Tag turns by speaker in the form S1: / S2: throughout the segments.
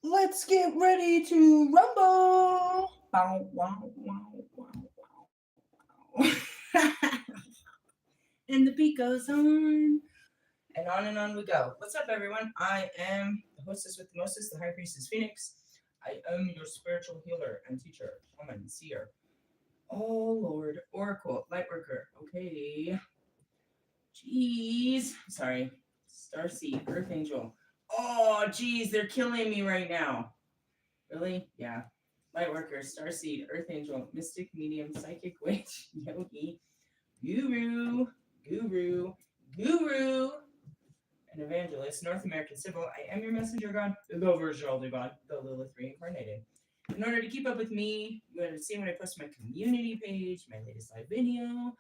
S1: Let's get ready to rumble. Bow, wow, wow, wow, wow. And the beat goes and on we go. What's up, everyone? I am the hostess with the mostest, the High Priestess Phoenix. I am your spiritual healer and teacher, shaman, seer. Oh, Lord. Oracle, lightworker. Okay. Jeez. Sorry. Starseed, Earth Angel. Oh, geez, they're killing me right now. Really? Yeah. Lightworker, Starseed, Earth Angel, Mystic, Medium, Psychic, Witch, Yogi, Guru, Guru, Guru, and Evangelist, North American Civil. I am your messenger god, the virtual divine, the Lilith reincarnated. In order to keep up with me, you want to see when I post my community page, my latest live video,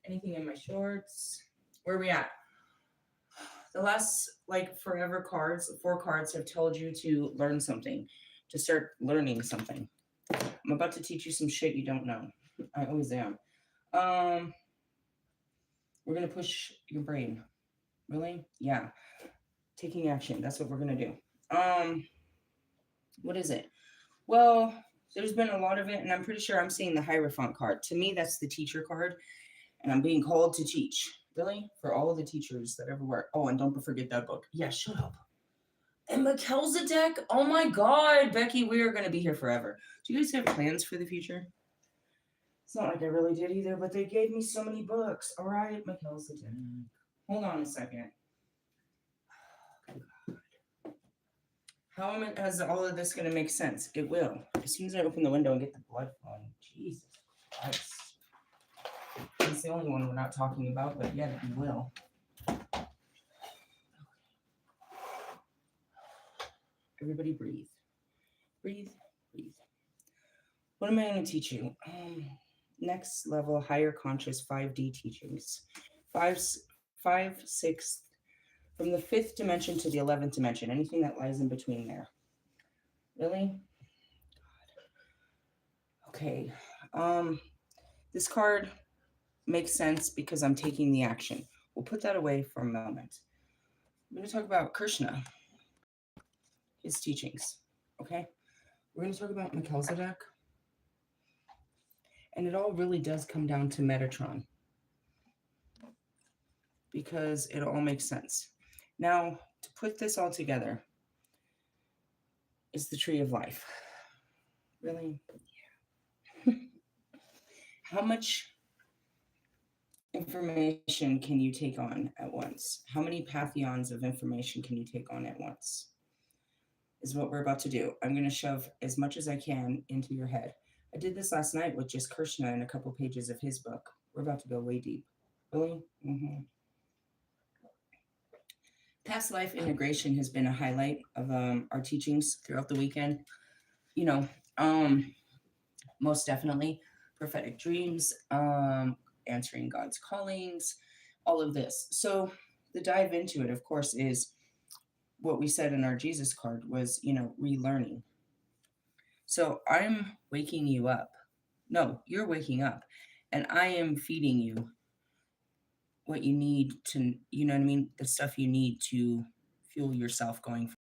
S1: anything in my shorts. Where are we at? The last forever cards, 4 cards have told you to learn something, to start learning something. I'm about to teach you some shit you don't know. I always am. We're gonna push your brain. Really? Yeah. Taking action. That's what we're gonna do. What is it? Well, there's been a lot of it, and I'm pretty sure I'm seeing the Hierophant card. To me, that's the teacher card, and I'm being called to teach. Really? For all of the teachers that ever work. Oh, and don't forget that book. Yeah, shut up. And Melchizedek, oh my God, Becky, we are going to be here forever. Do you guys have plans for the future? It's not like I really did either, but they gave me so many books. All right, Melchizedek. Hold on a second. How is all of this going to make sense? It will. As soon as I open the window and get the blood flowing. Jesus Christ. It's the only one we're not talking about, but yet it will. Everybody breathe. Breathe, breathe. What am I going to teach you? Next level, higher conscious 5D teachings. 6th, from the 5th dimension to the 11th dimension, anything that lies in between there. Really? Okay. This card makes sense because I'm taking the action. We'll put that away for a moment. I'm going to talk about Krishna, his teachings. Okay? We're going to talk about Melchizedek. And it all really does come down to Metatron, because it all makes sense. Now, to put this all together is the tree of life. Really? Yeah. How much information can you take on at once? How many pantheons of information can you take on at once? Is what we're about to do. I'm going to shove as much as I can into your head. I did this last night with just Krishna and a couple pages of his book. We're about to go way deep. Really? Mm-hmm. Past life integration has been a highlight of our teachings throughout the weekend. You know, most definitely prophetic dreams, answering God's callings, all of this. So the dive into it, of course, is what we said in our Jesus card was, relearning. So I'm waking you up. No, you're waking up, and I am feeding you what you need to, the stuff you need to fuel yourself going forward.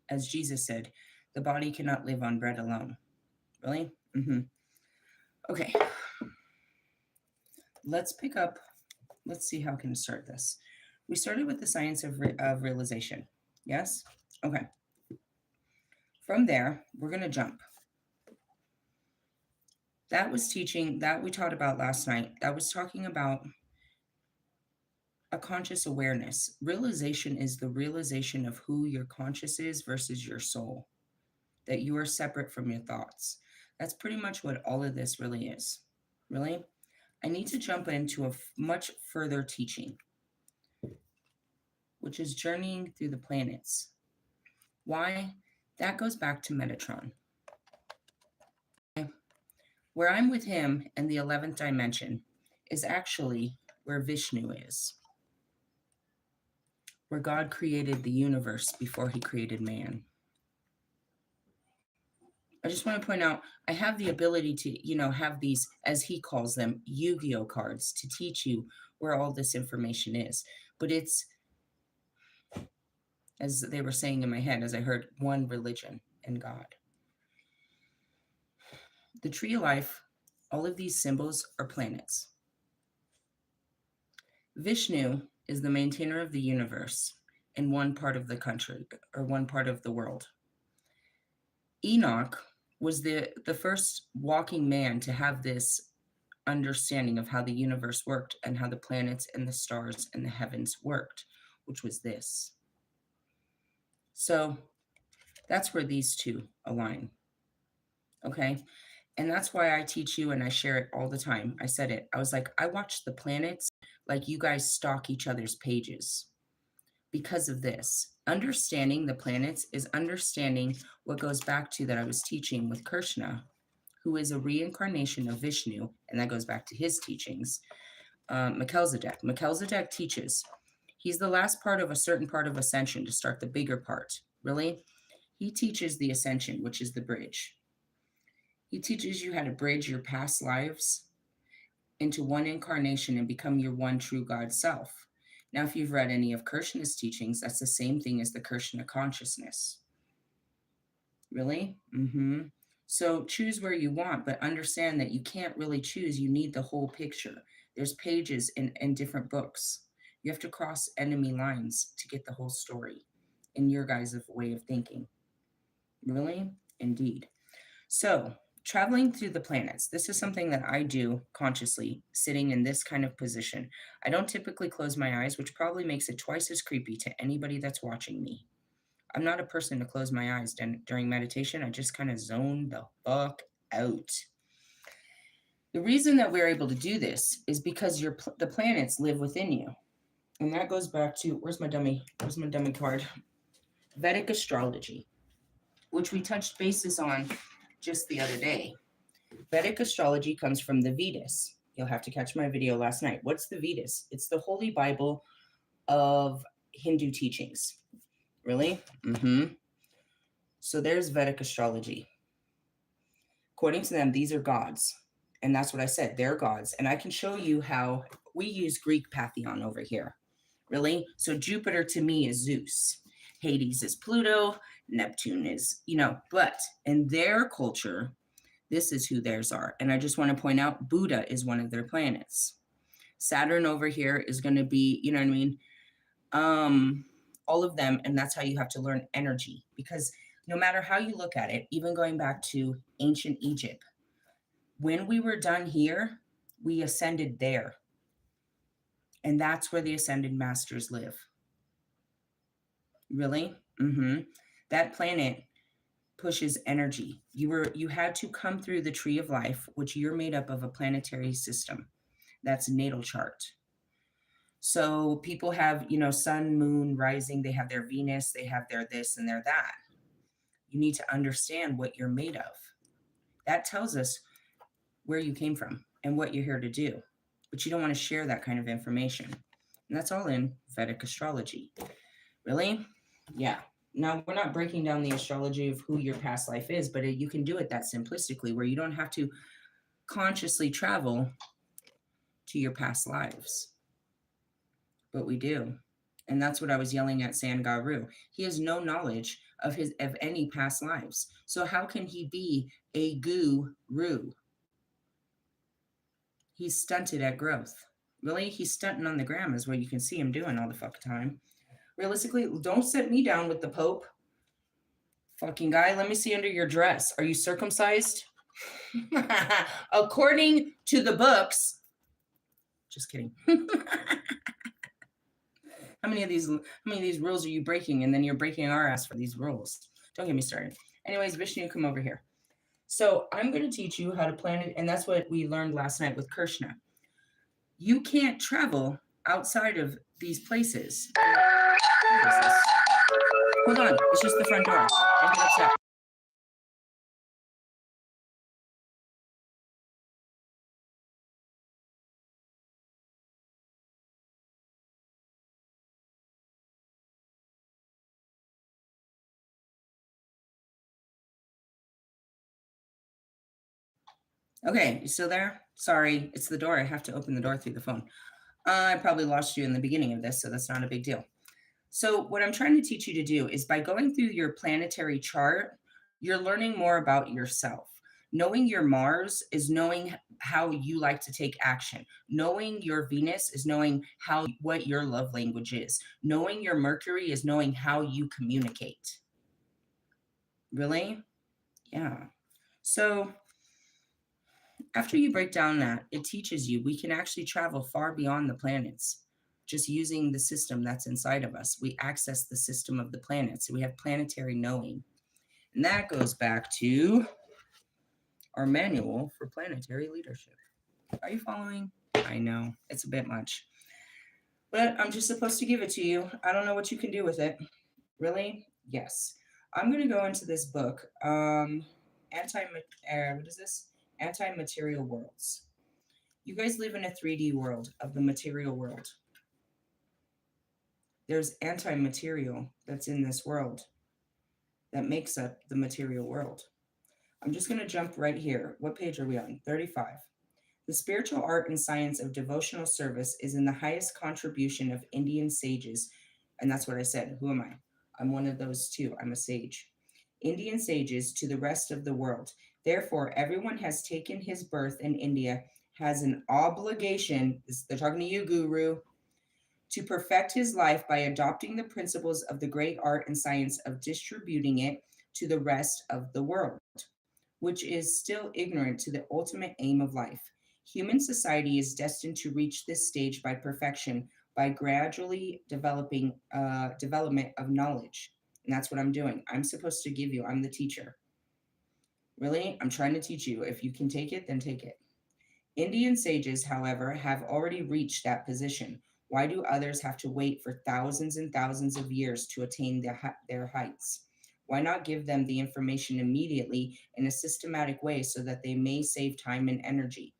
S1: As Jesus said, the body cannot live on bread alone. Really? Mm-hmm. Okay. Let's see how I can start this. We started with the science of realization. Yes? Okay. From there, we're going to jump. That was teaching that we taught about last night. That was talking about a conscious awareness. Realization is the realization of who your conscious is versus your soul, that you are separate from your thoughts. That's pretty much what all of this really is. Really? I need to jump into a much further teaching, which is journeying through the planets. Why? That goes back to Metatron. Where I'm with him in the 11th dimension is actually where Vishnu is, where God created the universe before he created man. I just want to point out, I have the ability to, have these, as he calls them, Yu-Gi-Oh cards to teach you where all this information is. But it's as they were saying in my head, as I heard one religion and God. The tree of life, all of these symbols are planets. Vishnu is the maintainer of the universe in one part of the country or one part of the world. Enoch was the first walking man to have this understanding of how the universe worked and how the planets and the stars and the heavens worked, which was this. So that's where these two align. Okay. And that's why I teach you and I share it all the time. I said it. I was like, I watch the planets like you guys stalk each other's pages because of this. Understanding the planets is understanding what goes back to that I was teaching with Krishna, who is a reincarnation of Vishnu, and that goes back to his teachings. Melchizedek. Melchizedek teaches. He's the last part of a certain part of ascension to start the bigger part. Really? He teaches the ascension, which is the bridge. He teaches you how to bridge your past lives into one incarnation and become your one true God self. Now, if you've read any of Krishna's teachings, that's the same thing as the Krishna consciousness. Really? Mm-hmm. So choose where you want, but understand that you can't really choose. You need the whole picture. There's pages in different books. You have to cross enemy lines to get the whole story in your guys' way of thinking. Really? Indeed. So traveling through the planets, this is something that I do consciously, sitting in this kind of position. I don't typically close my eyes, which probably makes it twice as creepy to anybody that's watching me. I'm not a person to close my eyes during meditation. I just kind of zone the fuck out. The reason that we're able to do this is because the planets live within you. And that goes back to, where's my dummy card? Vedic astrology, which we touched bases on just the other day. Vedic astrology comes from the Vedas. You'll have to catch my video last night. What's the Vedas? It's the Holy Bible of Hindu teachings. Really? Mm-hmm. So there's Vedic astrology. According to them, these are gods. And that's what I said. They're gods. And I can show you how we use Greek pantheon over here. Really? So Jupiter to me is Zeus. Hades is Pluto. Neptune is, but in their culture, this is who theirs are. And I just want to point out, Buddha is one of their planets. Saturn over here is going to be, you know what I mean? All of them. And that's how you have to learn energy, because no matter how you look at it, even going back to ancient Egypt, when we were done here, we ascended there. And that's where the ascended masters live. Really? Mm-hmm. That planet pushes energy. You had to come through the tree of life, which you're made up of a planetary system. That's natal chart. So people have, sun, moon, rising, they have their Venus, they have their this and their that. You need to understand what you're made of. That tells us where you came from and what you're here to do. But you don't want to share that kind of information. And that's all in Vedic astrology. Really? Yeah. Now, we're not breaking down the astrology of who your past life is, but you can do it that simplistically, where you don't have to consciously travel to your past lives. But we do. And that's what I was yelling at Sangaru. He has no knowledge of any past lives. So how can he be a guru? He's stunted at growth. Really? He's stunting on the gram is what you can see him doing all the fucking time. Realistically, don't sit me down with the Pope. Fucking guy, let me see under your dress. Are you circumcised? According to the books. Just kidding. How many of these rules are you breaking? And then you're breaking our ass for these rules. Don't get me started. Anyways, Vishnu, come over here. So I'm going to teach you how to plan it. And that's what we learned last night with Krishna. You can't travel outside of these places. Hold on. It's just the front door. Don't get upset. Okay, you still there? Sorry, it's the door. I have to open the door through the phone. I probably lost you in the beginning of this, so that's not a big deal. So what I'm trying to teach you to do is by going through your planetary chart, you're learning more about yourself. Knowing your Mars is knowing how you like to take action. Knowing your Venus is knowing how what your love language is. Knowing your Mercury is knowing how you communicate. Really? Yeah. So after you break down that, it teaches you we can actually travel far beyond the planets just using the system that's inside of us. We access the system of the planets. We have planetary knowing. And that goes back to our manual for planetary leadership. Are you following? I know it's a bit much, but I'm just supposed to give it to you. I don't know what you can do with it. Really? Yes. I'm going to go into this book, what is this? Anti-material worlds. You guys live in a 3D world of the material world. There's anti-material that's in this world that makes up the material world. I'm just going to jump right here. What page are we on? 35. The spiritual art and science of devotional service is in the highest contribution of Indian sages. And that's what I said. Who am I? I'm one of those too. I'm a sage. Indian sages to the rest of the world. Therefore, everyone has taken his birth in India, has an obligation, they're talking to you, Guru, to perfect his life by adopting the principles of the great art and science of distributing it to the rest of the world, which is still ignorant to the ultimate aim of life. Human society is destined to reach this stage by perfection, by gradually development of knowledge. And that's what I'm doing. I'm supposed to give you, I'm the teacher. Really? I'm trying to teach you. If you can take it, then take it. Indian sages, however, have already reached that position. Why do others have to wait for thousands and thousands of years to attain their heights? Why not give them the information immediately in a systematic way so that they may save time and energy?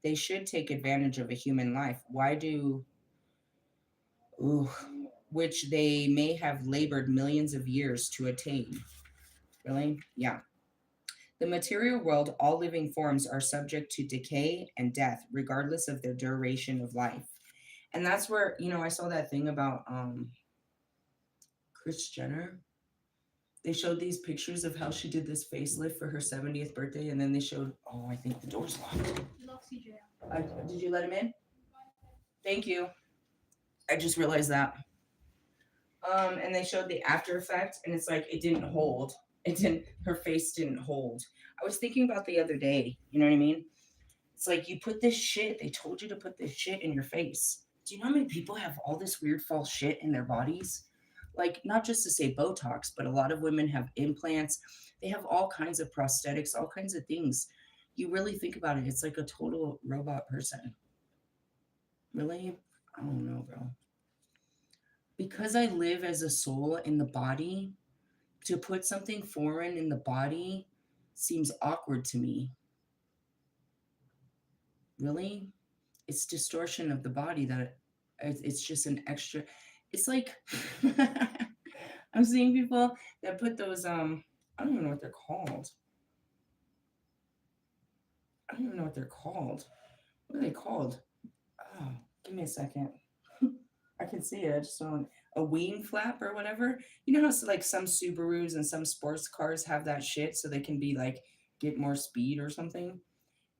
S1: They should take advantage of a human life. Ooh, which they may have labored millions of years to attain. Really? Yeah. The material world, all living forms are subject to decay and death, regardless of their duration of life. And that's where, I saw that thing about Kris Jenner. They showed these pictures of how she did this facelift for her 70th birthday, and then they showed, I think the door's locked. Did you let him in? Thank you. I just realized that. And they showed the after effect, and it's like it didn't hold. Her face didn't hold. I was thinking about the other day, you know what I mean? It's like you put this shit, they told you to put this shit in your face. Do you know how many people have all this weird false shit in their bodies? Like, not just to say Botox, but a lot of women have implants. They have all kinds of prosthetics, all kinds of things. You really think about it, it's like a total robot person. Really? I don't know, bro. Because I live as a soul in the body, to put something foreign in the body seems awkward to me. Really? It's distortion of the body that it's just an extra. It's like I'm seeing people that put those I don't even know what they're called. I don't even know what they're called. What are they called? Oh, give me a second. I can see it. I just don't. A wing flap or whatever. You know how like some Subarus and some sports cars have that shit so they can be like get more speed or something.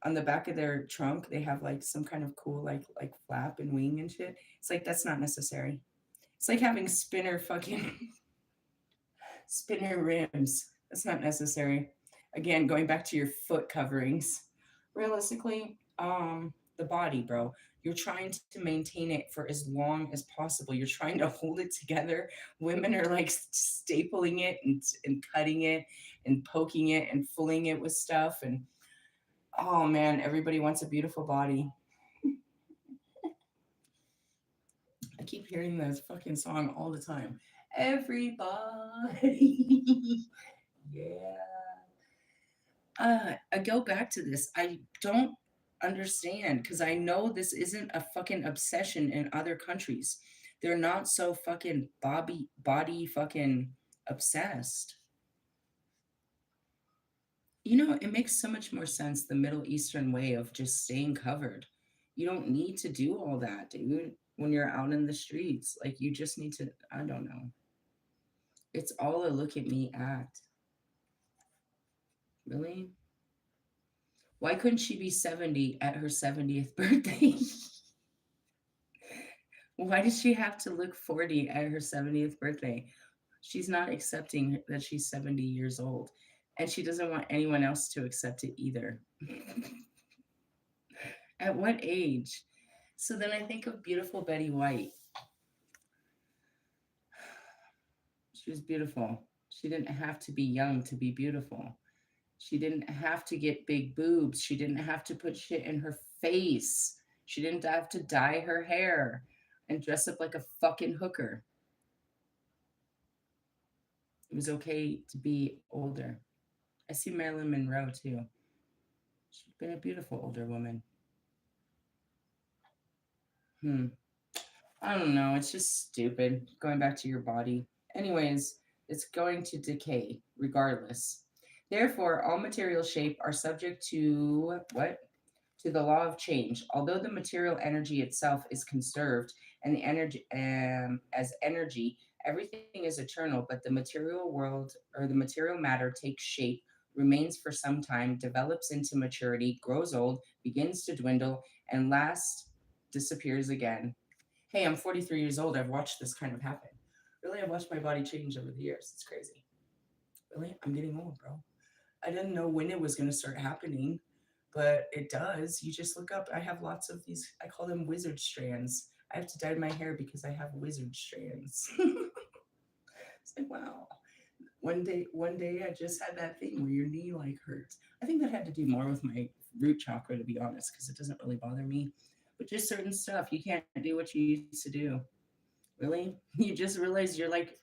S1: On the back of their trunk, they have like some kind of cool like flap and wing and shit. It's like that's not necessary. It's like having spinner rims. That's not necessary. Again, going back to your foot coverings. Realistically, the body, bro. You're trying to maintain it for as long as possible. You're trying to hold it together. Women are like stapling it and cutting it and poking it and filling it with stuff. And oh man, everybody wants a beautiful body. I keep hearing this fucking song all the time. Everybody. Yeah. I go back to this. I don't understand because I know this isn't a fucking obsession in other countries. They're not so fucking body fucking obsessed. It makes so much more sense the Middle Eastern way of just staying covered. You don't need to do all that, dude. when you're out in the streets. Like, you just need to, I don't know. It's all a look at me act. Really? Why couldn't she be 70 at her 70th birthday? Why does she have to look 40 at her 70th birthday? She's not accepting that she's 70 years old. And she doesn't want anyone else to accept it either. At what age? So then I think of beautiful Betty White. She was beautiful. She didn't have to be young to be beautiful. She didn't have to get big boobs. She didn't have to put shit in her face. She didn't have to dye her hair and dress up like a fucking hooker. It was okay to be older. I see Marilyn Monroe too. She's been a beautiful older woman. I don't know. It's just stupid. Going back to your body. Anyways, it's going to decay regardless. Therefore, all material shape are subject to what? To the law of change. Although the material energy itself is conserved and the energy as energy, everything is eternal, but the material world or the material matter takes shape, remains for some time, develops into maturity, grows old, begins to dwindle, and last disappears again. Hey, I'm 43 years old. I've watched this kind of happen. Really, I've watched my body change over the years. It's crazy. Really, I'm getting old, bro. I didn't know when it was going to start happening, but it does. You just look up. I have lots of these, I call them wizard strands. I have to dye my hair because I have wizard strands. It's like, wow. One day I just had that thing where your knee like hurts. I think that had to do more with my root chakra, to be honest, because it doesn't really bother me. But just certain stuff, you can't do what you used to do. Really? You just realize you're like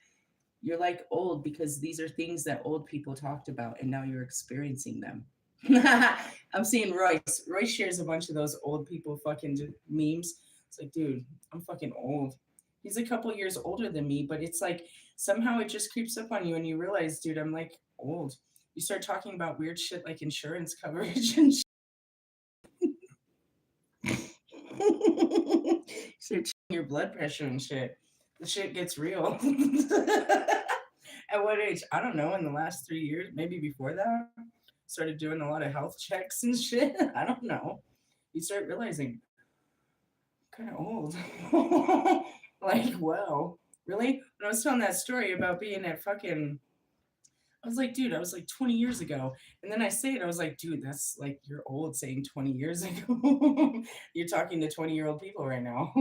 S1: old because these are things that old people talked about and now you're experiencing them. I'm seeing Royce. Royce shares a bunch of those old people fucking memes. It's like, dude, I'm fucking old. He's a couple years older than me, but it's like somehow it just creeps up on you and you realize, dude, I'm like old. You start talking about weird shit like insurance coverage and shit. Start checking your blood pressure and shit. The shit gets real. At what age? I don't know. In the last 3 years, maybe before that, started doing a lot of health checks and shit. I don't know. You start realizing, I'm kind of old. Like, wow, really? When I was telling that story about being at fucking, I was like, dude, I was like 20 years ago. And then I say it, I was like, dude, that's like you're old saying 20 years ago. You're talking to 20-year-old people right now.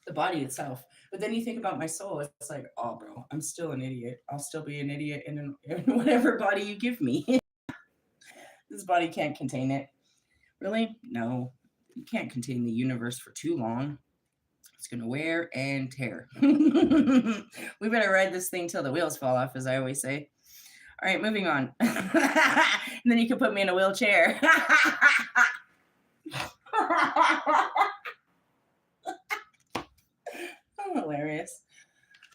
S1: The body itself. But then you think about my soul, it's like, oh, bro, I'm still an idiot. I'll still be an idiot in whatever body you give me. This body can't contain it. Really? No. You can't contain the universe for too long. It's going to wear and tear. We better ride this thing till the wheels fall off, as I always say. All right, moving on. And then you can put me in a wheelchair. Oh, hilarious.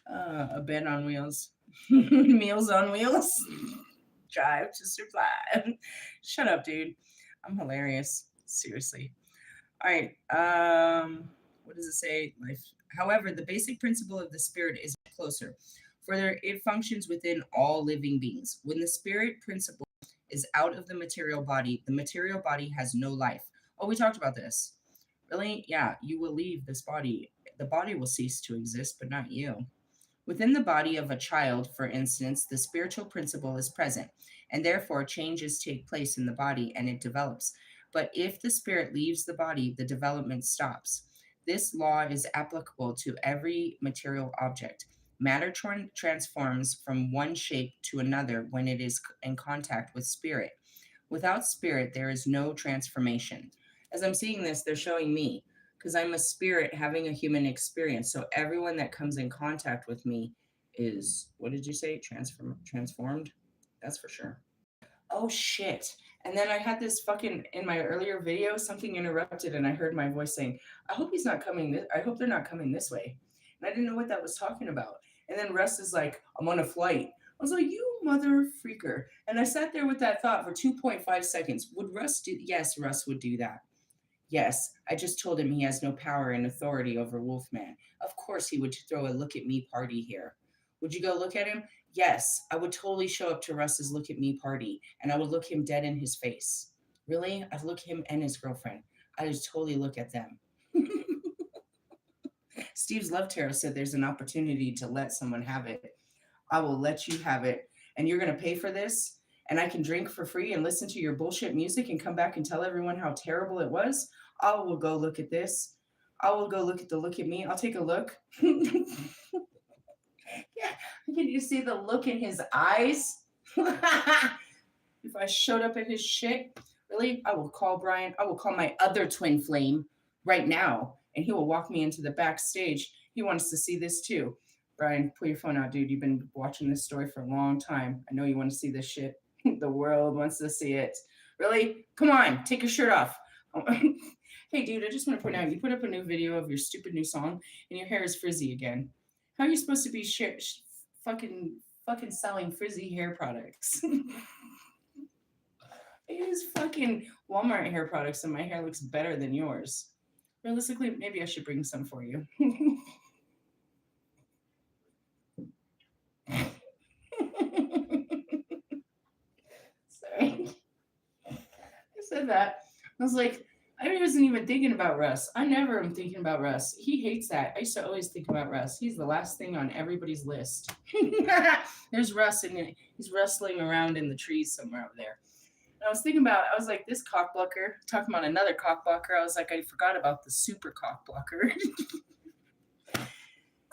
S1: A bed on wheels. Meals on wheels. Drive to survive. Shut up, dude. I'm hilarious. Seriously. All right. What does it say? Life. However, the basic principle of the spirit is closer. Further, it functions within all living beings. When the spirit principle is out of the material body has no life. Oh, we talked about this. Really? Yeah, you will leave this body. The body will cease to exist, but not you. Within the body of a child, for instance, the spiritual principle is present, and therefore changes take place in the body and it develops. But if the spirit leaves the body, the development stops. This law is applicable to every material object. Matter transforms from one shape to another when it is in contact with spirit. Without spirit, there is no transformation. As I'm seeing this, they're showing me, because I'm a spirit having a human experience. So everyone that comes in contact with me is, what did you say? Transformed? That's for sure. Oh, shit. And then I had this fucking, in my earlier video, something interrupted and I heard my voice saying, I hope he's not coming. I hope they're not coming this way. And I didn't know what that was talking about. And then Russ is like, I'm on a flight. I was like, you mother freaker. And I sat there with that thought for 2.5 seconds. Would Russ do? Yes, Russ would do that. Yes, I just told him he has no power and authority over Wolfman. Of course he would throw a look at me party here. Would you go look at him? Yes, I would totally show up to Russ's look at me party, and I would look him dead in his face. Really? I'd look him and his girlfriend. I would totally look at them. Steve's Love Tarot said there's an opportunity to let someone have it. I will let you have it. And you're going to pay for this? And I can drink for free and listen to your bullshit music and come back and tell everyone how terrible it was? I will go look at this. I will go look at the look at me. I'll take a look. Yeah. Can you see the look in his eyes? If I showed up at his shit, really, I will call Brian. I will call my other twin flame right now, and he will walk me into the backstage. He wants to see this too. Brian, pull your phone out, dude. You've been watching this story for a long time. I know you want to see this shit. The world wants to see it. Really? Come on, take your shirt off. Hey, dude, I just want to point out, you put up a new video of your stupid new song, and your hair is frizzy again. How are you supposed to be fucking selling frizzy hair products? I use fucking Walmart hair products, and my hair looks better than yours. Realistically, maybe I should bring some for you. Sorry. I said that. I was like, I wasn't even thinking about Russ. I never am thinking about Russ. He hates that. I used to always think about Russ. He's the last thing on everybody's list. There's Russ, and he's rustling around in the trees somewhere over there. And I was thinking about, I was like, this cockblocker, talking about another cockblocker. I was like, I forgot about the super cockblocker.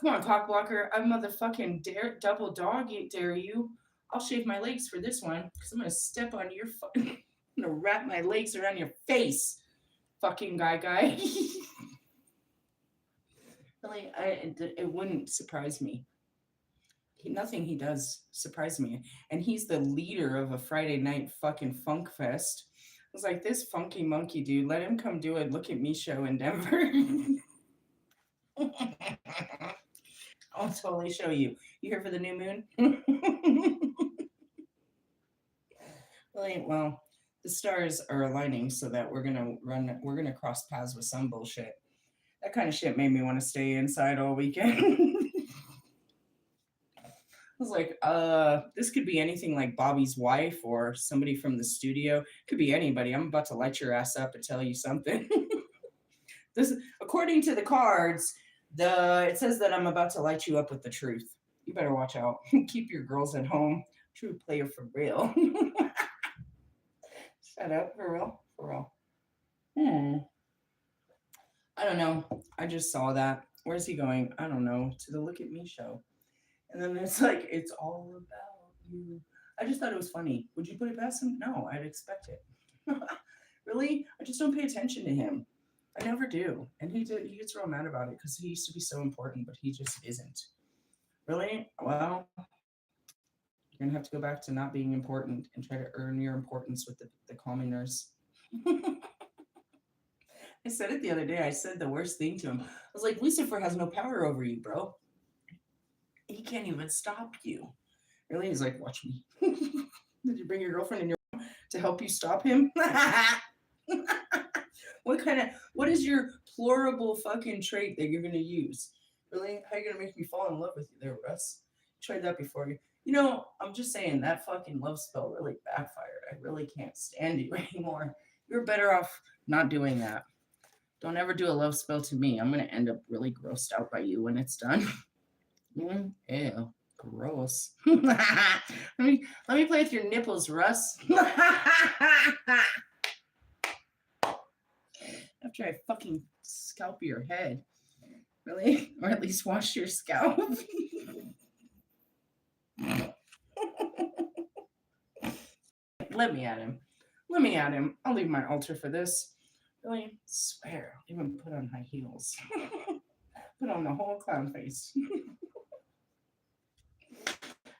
S1: Come on, cockblocker. I motherfucking double dog dare you. I'll shave my legs for this one because I'm going to step on your fucking, I'm going to wrap my legs around your face. Fucking guy. Really, it wouldn't surprise me. Nothing he does surprise me. And he's the leader of a Friday night fucking funk fest. I was like, this funky monkey dude, let him come do a look at me show in Denver. I'll totally show you. You here for the new moon? Really, well, the stars are aligning so that we're gonna cross paths with some bullshit. That kind of shit made me want to stay inside all weekend. I was like, this could be anything like Bobby's wife or somebody from the studio. Could be anybody. I'm about to light your ass up and tell you something. This, according to the cards, it says that I'm about to light you up with the truth. You better watch out. Keep your girls at home. True player for real. Shut up, for real, for real. I don't know. I just saw that. Where's he going? I don't know. To the Look at Me show. And then it's like, it's all about you. I just thought it was funny. Would you put it past him? No, I'd expect it. Really? I just don't pay attention to him. I never do. And he gets real mad about it because he used to be so important, but he just isn't. Really? Well, you're going to have to go back to not being important and try to earn your importance with the commoners. I said it the other day. I said the worst thing to him. I was like, Lucifer has no power over you, bro. He can't even stop you. Really? He's like, watch me. Did you bring your girlfriend in your room to help you stop him? What is your plurable fucking trait that you're going to use? Really? How are you going to make me fall in love with you there, Russ? Tried that before. You know, I'm just saying that fucking love spell really backfired. I really can't stand you anymore. You're better off not doing that. Don't ever do a love spell to me. I'm going to end up really grossed out by you when it's done. Ew, gross. let me play with your nipples, Russ. After I fucking scalp your head. Really? Or at least wash your scalp. Let me at him. Let me at him. I'll leave my altar for this. Really? I swear. I'll even put on high heels. Put on the whole clown face.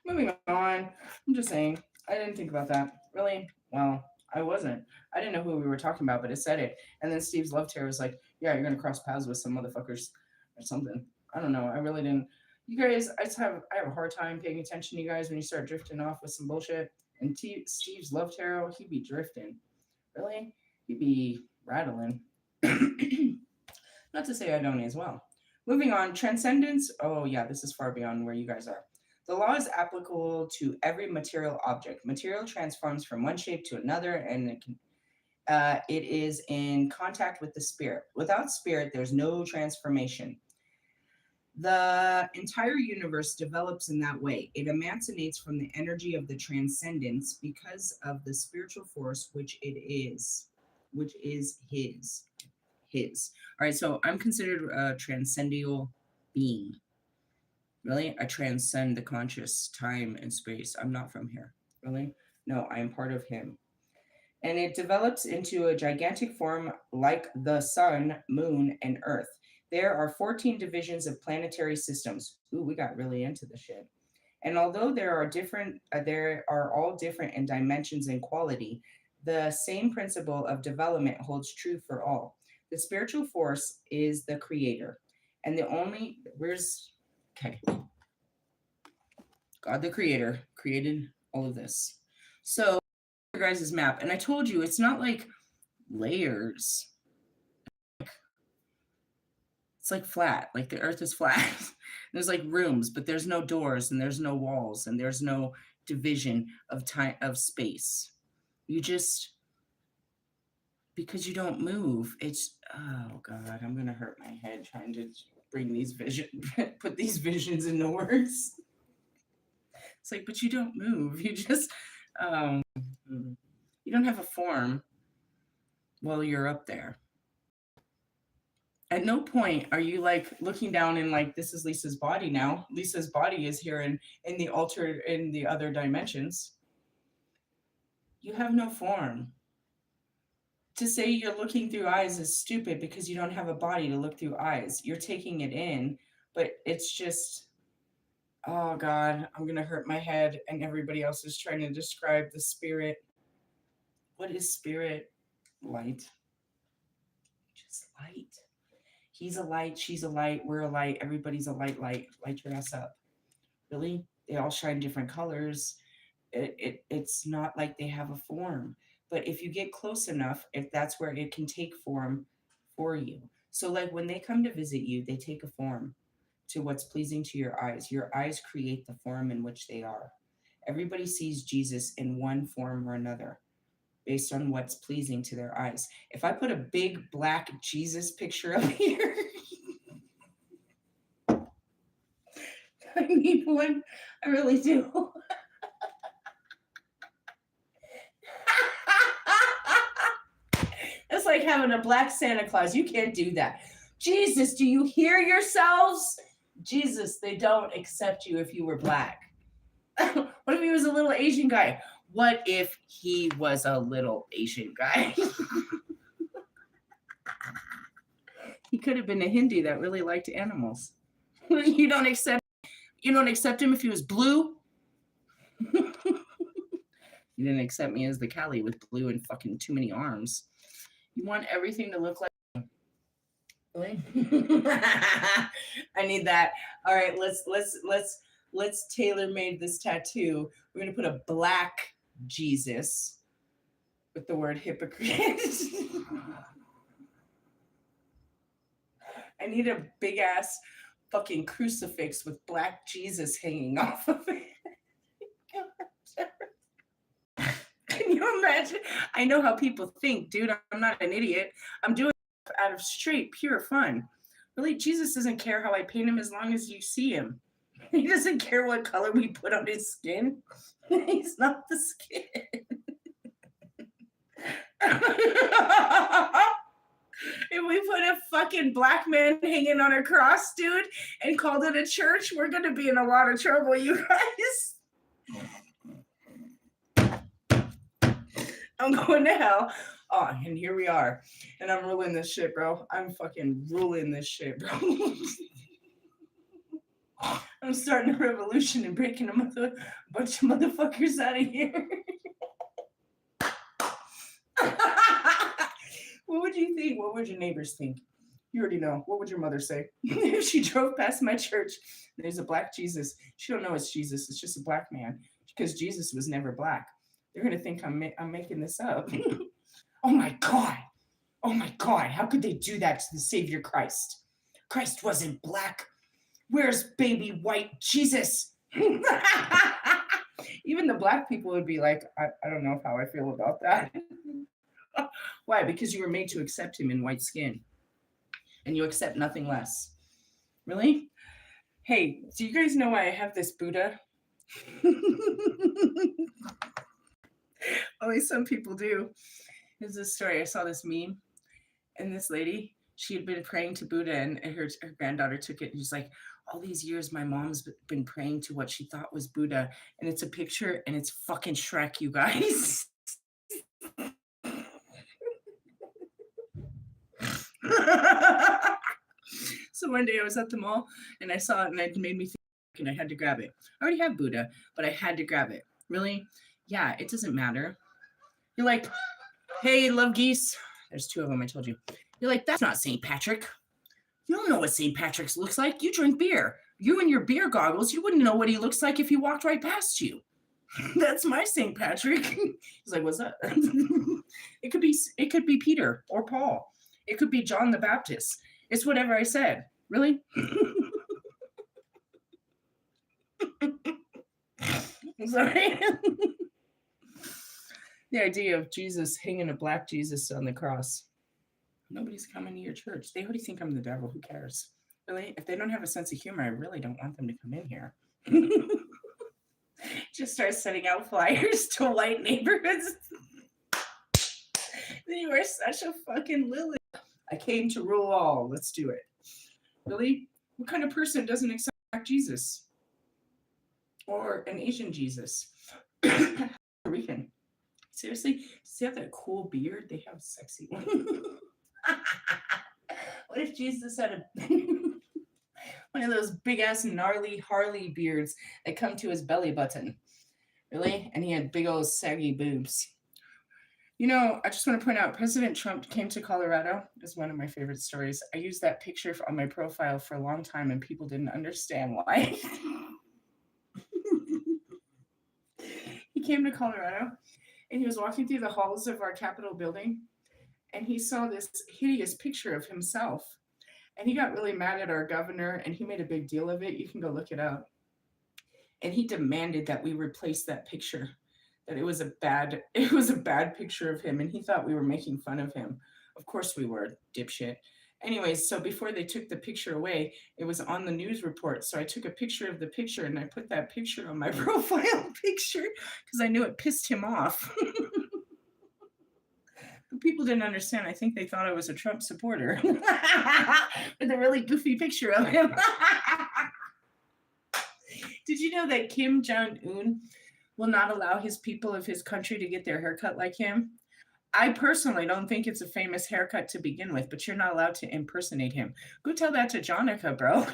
S1: Moving on. I'm just saying. I didn't think about that. Really? Well, I wasn't. I didn't know who we were talking about, but it said it. And then Steve's Love Tarot was like, yeah, you're going to cross paths with some motherfuckers or something. I don't know. I really didn't. You guys, I have a hard time paying attention to you guys when you start drifting off with some bullshit. And Steve's Love Tarot, he'd be drifting. Really? He'd be rattling. Not to say I don't as well. Moving on, transcendence. Oh, yeah, this is far beyond where you guys are. The law is applicable to every material object. Material transforms from one shape to another, and it is in contact with the spirit. Without spirit, there's no transformation. The entire universe develops in that way. It emanates from the energy of the transcendence because of the spiritual force which it is, which is his. All right, so I'm considered a transcendental being. Really? I transcend the conscious time and space. I'm not from here. Really? No, I am part of him. And it develops into a gigantic form like the sun, moon, and earth. There are 14 divisions of planetary systems. Ooh, we got really into the shit. And although there are all different in dimensions and quality, the same principle of development holds true for all. The spiritual force is the creator. And okay. God the creator created all of this. So your guys' map, and I told you it's not like layers. It's like flat, like the earth is flat. There's like rooms, but there's no doors and there's no walls and there's no division of time of space. You just, because you don't move, it's, oh God, I'm gonna hurt my head trying to bring these put these visions into words. It's like, but you don't move. You just, you don't have a form while you're up there. At no point are you like looking down and like, this is Lisa's body now. Lisa's body is here in the other dimensions. You have no form. To say you're looking through eyes is stupid because you don't have a body to look through eyes. You're taking it in, but it's just, oh God, I'm going to hurt my head and everybody else is trying to describe the spirit. What is spirit? Light. Just light. He's a light, she's a light, we're a light, everybody's a light, light your ass up. Really? They all shine different colors. It's not like they have a form. But if you get close enough, if that's where it can take form for you. So like when they come to visit you, they take a form to what's pleasing to your eyes. Your eyes create the form in which they are. Everybody sees Jesus in one form or another, based on what's pleasing to their eyes. If I put a big black Jesus picture up here, I need one. I really do. It's like having a black Santa Claus. You can't do that. Jesus, do you hear yourselves? Jesus, they don't accept you if you were black. What if he was a little Asian guy? What if he was a little Asian guy? He could have been a Hindu that really liked animals. You don't accept him if he was blue? You didn't accept me as the Cali with blue and fucking too many arms. You want everything to look like really? I need that. All right, let's tailor-made this tattoo. We're gonna put a black Jesus with the word hypocrite. I need a big ass fucking crucifix with black Jesus hanging off of it. Can you imagine? I know how people think, dude. I'm not an idiot. I'm doing it out of straight, pure fun. Really, Jesus doesn't care how I paint him as long as you see him. He doesn't care what color we put on his skin. He's not the skin. If we put a fucking black man hanging on a cross, dude, and called it a church, we're going to be in a lot of trouble, you guys. I'm going to hell. Oh, and here we are. And I'm ruling this shit, bro. I'm fucking ruling this shit, bro. I'm starting a revolution and breaking a bunch of motherfuckers out of here. What would you think? What would your neighbors think? You already know. What would your mother say? If she drove past my church, there's a black Jesus. She don't know it's Jesus. It's just a black man because Jesus was never black. They're going to think I'm making this up. Oh, my God. Oh my God, how could they do that to the Savior Christ? Christ wasn't black. Where's baby white Jesus? Even the black people would be like, I don't know how I feel about that. Why? Because you were made to accept him in white skin. And you accept nothing less. Really? Hey, do you guys know why I have this Buddha? Only some people do. There's this story. I saw this meme, and this lady, she had been praying to Buddha, and her granddaughter took it, and she's like, all these years my mom's been praying to what she thought was Buddha, and it's a picture, and it's fucking Shrek, you guys. So one day I was at the mall, and I saw it, and it made me think, and I had to grab it. I already have Buddha, but I had to grab it. Really? Yeah, it doesn't matter. You're like, hey, love geese. There's two of them, I told you. You're like, that's not St. Patrick. You don't know what St. Patrick's looks like. You drink beer. You and your beer goggles, you wouldn't know what he looks like if he walked right past you. That's my St. Patrick. He's like, what's that? It could be Peter or Paul. It could be John the Baptist. It's whatever I said. Really? I'm sorry. The idea of Jesus hanging a black Jesus on the cross. Nobody's coming to your church. They already think I'm the devil. Who cares? Really? If they don't have a sense of humor, I really don't want them to come in here. Just start sending out flyers to white neighborhoods. You are such a fucking Lilith. I came to rule all. Let's do it. Really? What kind of person doesn't accept Black Jesus? Or an Asian Jesus? Puerto Rican. Seriously? Does he have that cool beard? They have sexy one. What if Jesus had a one of those big ass gnarly Harley beards that come to his belly button? Really? And he had big old saggy boobs. You know, I just want to point out, President Trump came to Colorado. It's one of my favorite stories. I used that picture on my profile for a long time, and people didn't understand why. He came to Colorado, and he was walking through the halls of our Capitol building, and he saw this hideous picture of himself. And he got really mad at our governor, and he made a big deal of it. You can go look it up. And he demanded that we replace that picture. That it was a bad picture of him, and he thought we were making fun of him. Of course we were, dipshit. Anyways, so before they took the picture away, it was on the news report. So I took a picture of the picture, and I put that picture on my profile picture because I knew it pissed him off. But people didn't understand. I think they thought I was a Trump supporter with a really goofy picture of him. Did you know that Kim Jong-un will not allow his people of his country to get their haircut like him? I personally don't think it's a famous haircut to begin with, but you're not allowed to impersonate him. Go tell that to Jonica, bro.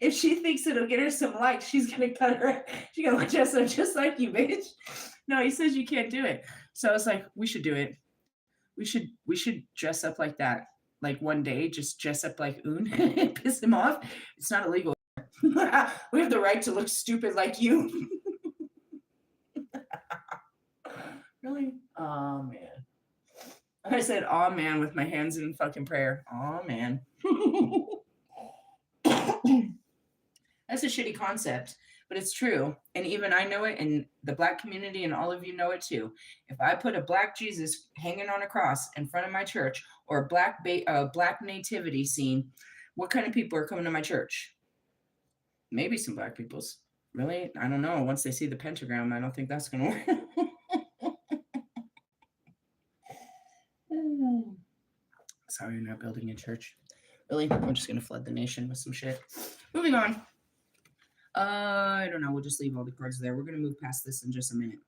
S1: If she thinks it'll get her some likes, she's gonna dress up just like you, bitch. No, he says you can't do it. So I was like, we should do it. We should dress up like that. Like one day, just dress up like Un and piss him off. It's not illegal. We have the right to look stupid like you. Really? Oh man. I said, oh man, with my hands in fucking prayer. Oh man. That's a shitty concept, but it's true. And even I know it, and the Black community and all of you know it too. If I put a Black Jesus hanging on a cross in front of my church, or a Black nativity scene, what kind of people are coming to my church? Maybe some Black peoples. Really? I don't know. Once they see the pentagram, I don't think that's going to work. Sorry, you're not building a church. Really? We're just going to flood the nation with some shit. Moving on. I don't know. We'll just leave all the cards there. We're going to move past this in just a minute.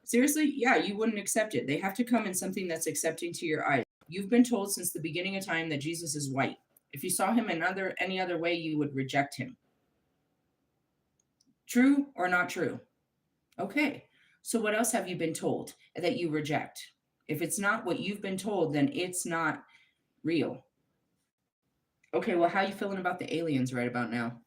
S1: Seriously? Yeah, you wouldn't accept it. They have to come in something that's accepting to your eyes. You've been told since the beginning of time that Jesus is white. If you saw him in any other way, you would reject him. True or not true? Okay. So what else have you been told that you reject? If it's not what you've been told, then it's not real. Okay, well, how are you feeling about the aliens right about now?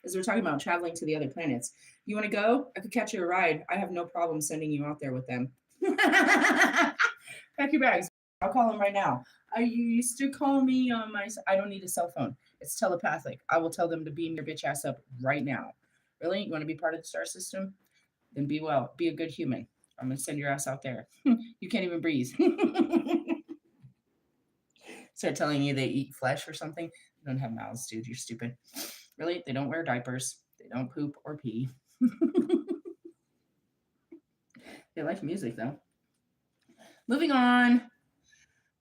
S1: as we're talking about traveling to the other planets. You want to go? I could catch you a ride. I have no problem sending you out there with them. Pack your bags. I'll call them right now. You used to call me on my. I don't need a cell phone. It's telepathic. I will tell them to beam your bitch ass up right now. Really? You want to be part of the star system? Then be well. Be a good human. I'm gonna send your ass out there. You can't even breathe. Start telling you they eat flesh or something. They don't have mouths, dude. You're stupid. Really? They don't wear diapers. They don't poop or pee. They like music though. Moving on.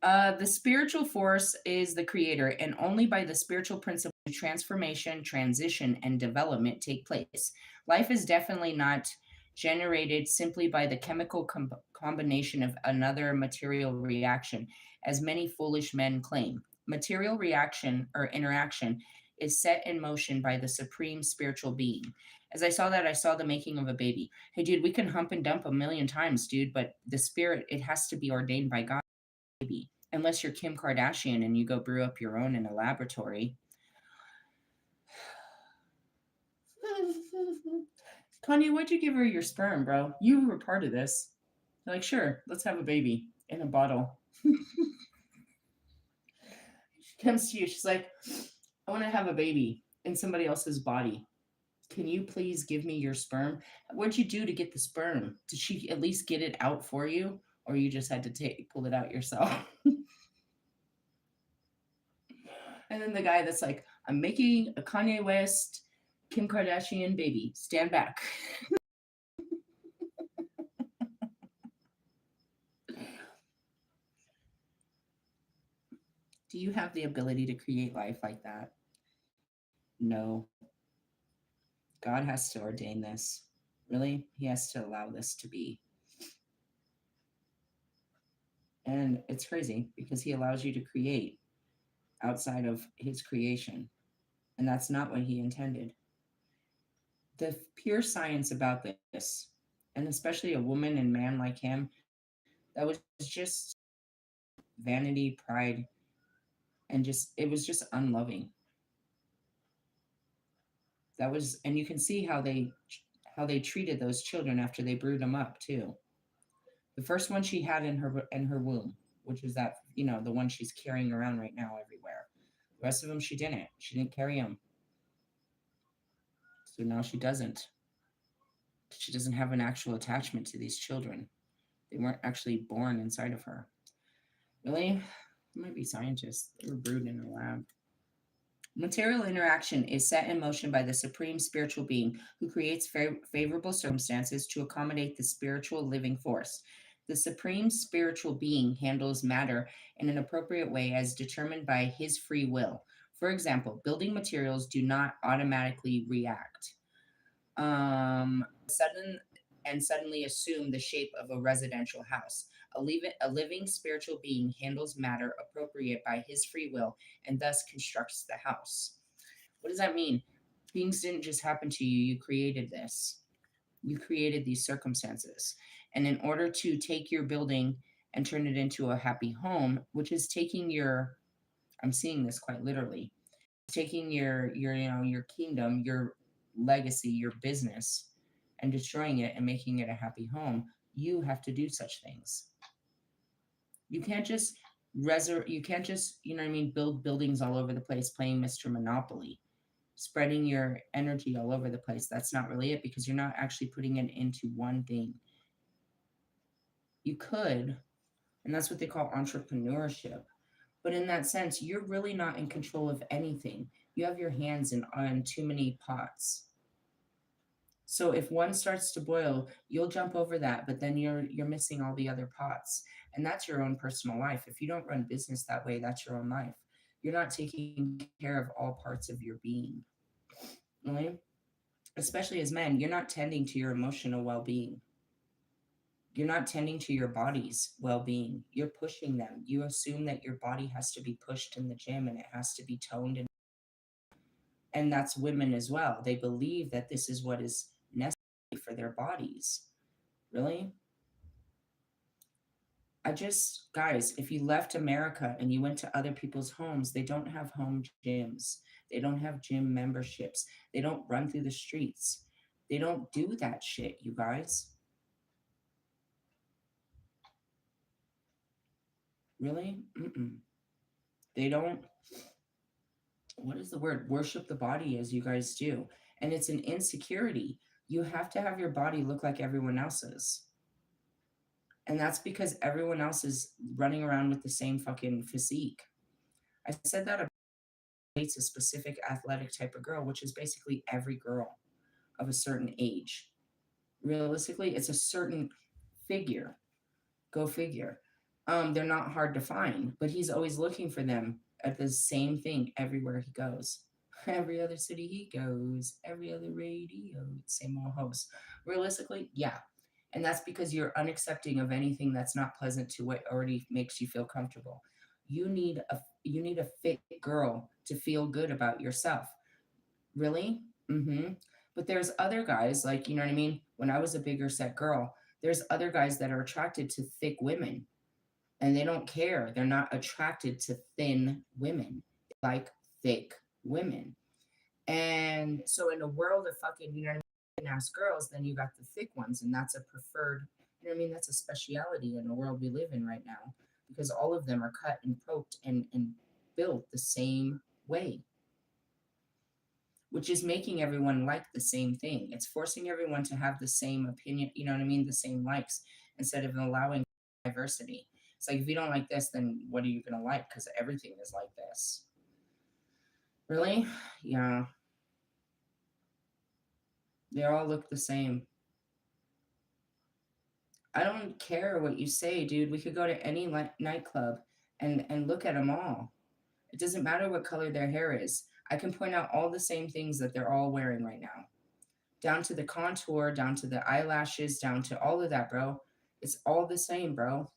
S1: The spiritual force is the creator, and only by the spiritual principle transformation, transition, and development take place. Life is definitely not generated simply by the chemical combination of another material reaction, as many foolish men claim. Material reaction or interaction is set in motion by the supreme spiritual being. As I saw that, I saw the making of a baby. Hey, dude, we can hump and dump a million times, dude, but the spirit, it has to be ordained by God. Unless you're Kim Kardashian and you go brew up your own in a laboratory. Kanye, why'd you give her your sperm, bro? You were part of this. They're like, sure, let's have a baby in a bottle. She comes to you, she's like, I want to have a baby in somebody else's body. Can you please give me your sperm? What'd you do to get the sperm? Did she at least get it out for you? Or you just had to pull it out yourself? And then the guy that's like, I'm making a Kanye West, Kim Kardashian baby. Stand back. Do you have the ability to create life like that? No. God has to ordain this. Really? He has to allow this to be. And it's crazy because he allows you to create outside of his creation. And that's not what he intended. The pure science about this, and especially a woman and man like him, that was just vanity, pride, and it was just unloving. That was, and you can see how they treated those children after they brewed them up too. The first one she had in her womb, which is that, the one she's carrying around right now everywhere. The rest of them she didn't carry them. So now she doesn't. She doesn't have an actual attachment to these children. They weren't actually born inside of her. Really? They might be scientists. They were brewed in a lab. Material interaction is set in motion by the supreme spiritual being who creates favorable circumstances to accommodate the spiritual living force. The supreme spiritual being handles matter in an appropriate way as determined by his free will. For example, building materials do not automatically react. Suddenly assume the shape of a residential house. A living spiritual being handles matter appropriate by his free will and thus constructs the house. What does that mean? Things didn't just happen to you. You created this. You created these circumstances. And in order to take your building and turn it into a happy home, which is taking I'm seeing this quite literally, taking your kingdom, your legacy, your business, and destroying it and making it a happy home, you have to do such things. You can't just build buildings all over the place playing Mr. Monopoly, spreading your energy all over the place. That's not really it, because you're not actually putting it into one thing. You could, and that's what they call entrepreneurship. But in that sense, you're really not in control of anything. You have your hands on too many pots. So if one starts to boil, you'll jump over that, but then you're missing all the other pots. And that's your own personal life. If you don't run business that way, that's your own life. You're not taking care of all parts of your being. Right? Especially as men, you're not tending to your emotional well-being. You're not tending to your body's well-being. You're pushing them. You assume that your body has to be pushed in the gym and it has to be toned. And that's women as well. They believe that this is what is necessary for their bodies. Really? Guys, if you left America and you went to other people's homes, they don't have home gyms. They don't have gym memberships. They don't run through the streets. They don't do that shit, you guys. Really? Mm-mm. They don't, what is the word? Worship the body as you guys do. And it's an insecurity. You have to have your body look like everyone else's. And that's because everyone else is running around with the same fucking physique. I said that about a specific athletic type of girl, which is basically every girl of a certain age. Realistically, it's a certain figure. Go figure. They're not hard to find, but he's always looking for them at the same thing everywhere he goes. Every other city he goes, every other radio, same old host. Realistically, yeah. And that's because you're unaccepting of anything that's not pleasant to what already makes you feel comfortable. You need a fit girl to feel good about yourself. Really? Mm-hmm. But there's other guys, like, you know what I mean? When I was a bigger set girl, there's other guys that are attracted to thick women and they don't care. They're not attracted to thin women, they like thick women. And so in a world of fucking, you know what I mean, ass girls, then you got the thick ones, and that's a preferred, you know what I mean? That's a speciality in the world we live in right now because all of them are cut and poked and built the same way, which is making everyone like the same thing. It's forcing everyone to have the same opinion, you know what I mean? The same likes instead of allowing diversity. It's like, if you don't like this, then what are you going to like? Because everything is like this. Really? Yeah. They all look the same. I don't care what you say, dude. We could go to any nightclub and look at them all. It doesn't matter what color their hair is. I can point out all the same things that they're all wearing right now. Down to the contour, down to the eyelashes, down to all of that, bro. It's all the same, bro.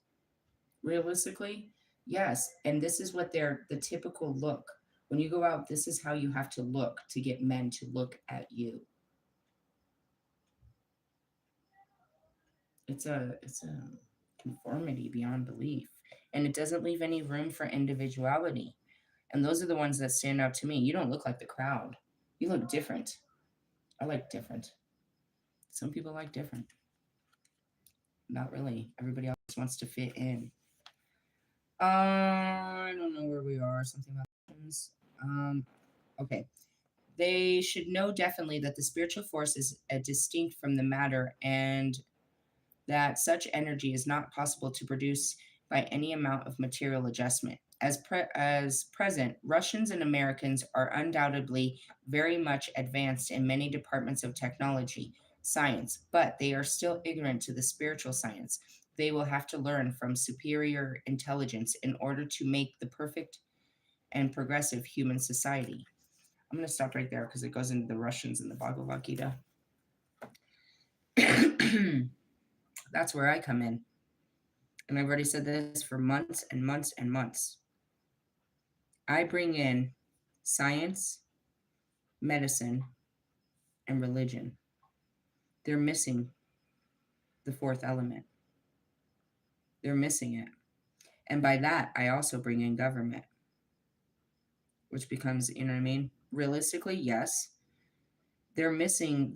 S1: Realistically, yes. And this is what they're the typical look. When you go out, this is how you have to look to get men to look at you. It's a conformity beyond belief. And it doesn't leave any room for individuality. And those are the ones that stand out to me. You don't look like the crowd. You look different. I like different. Some people like different. Not really. Everybody else wants to fit in. I don't know where we are. Something about okay. They should know definitely that the spiritual force is distinct from the matter and that such energy is not possible to produce by any amount of material adjustment. As present, Russians and Americans are undoubtedly very much advanced in many departments of technology, science, but they are still ignorant to the spiritual science. They will have to learn from superior intelligence in order to make the perfect and progressive human society. I'm going to stop right there because it goes into the Russians and the Bhagavad Gita. That's where I come in. And I've already said this for months and months and months. I bring in science, medicine, and religion. They're missing the fourth element. They're missing it. And by that, I also bring in government, which becomes, you know what I mean? Realistically, yes. They're missing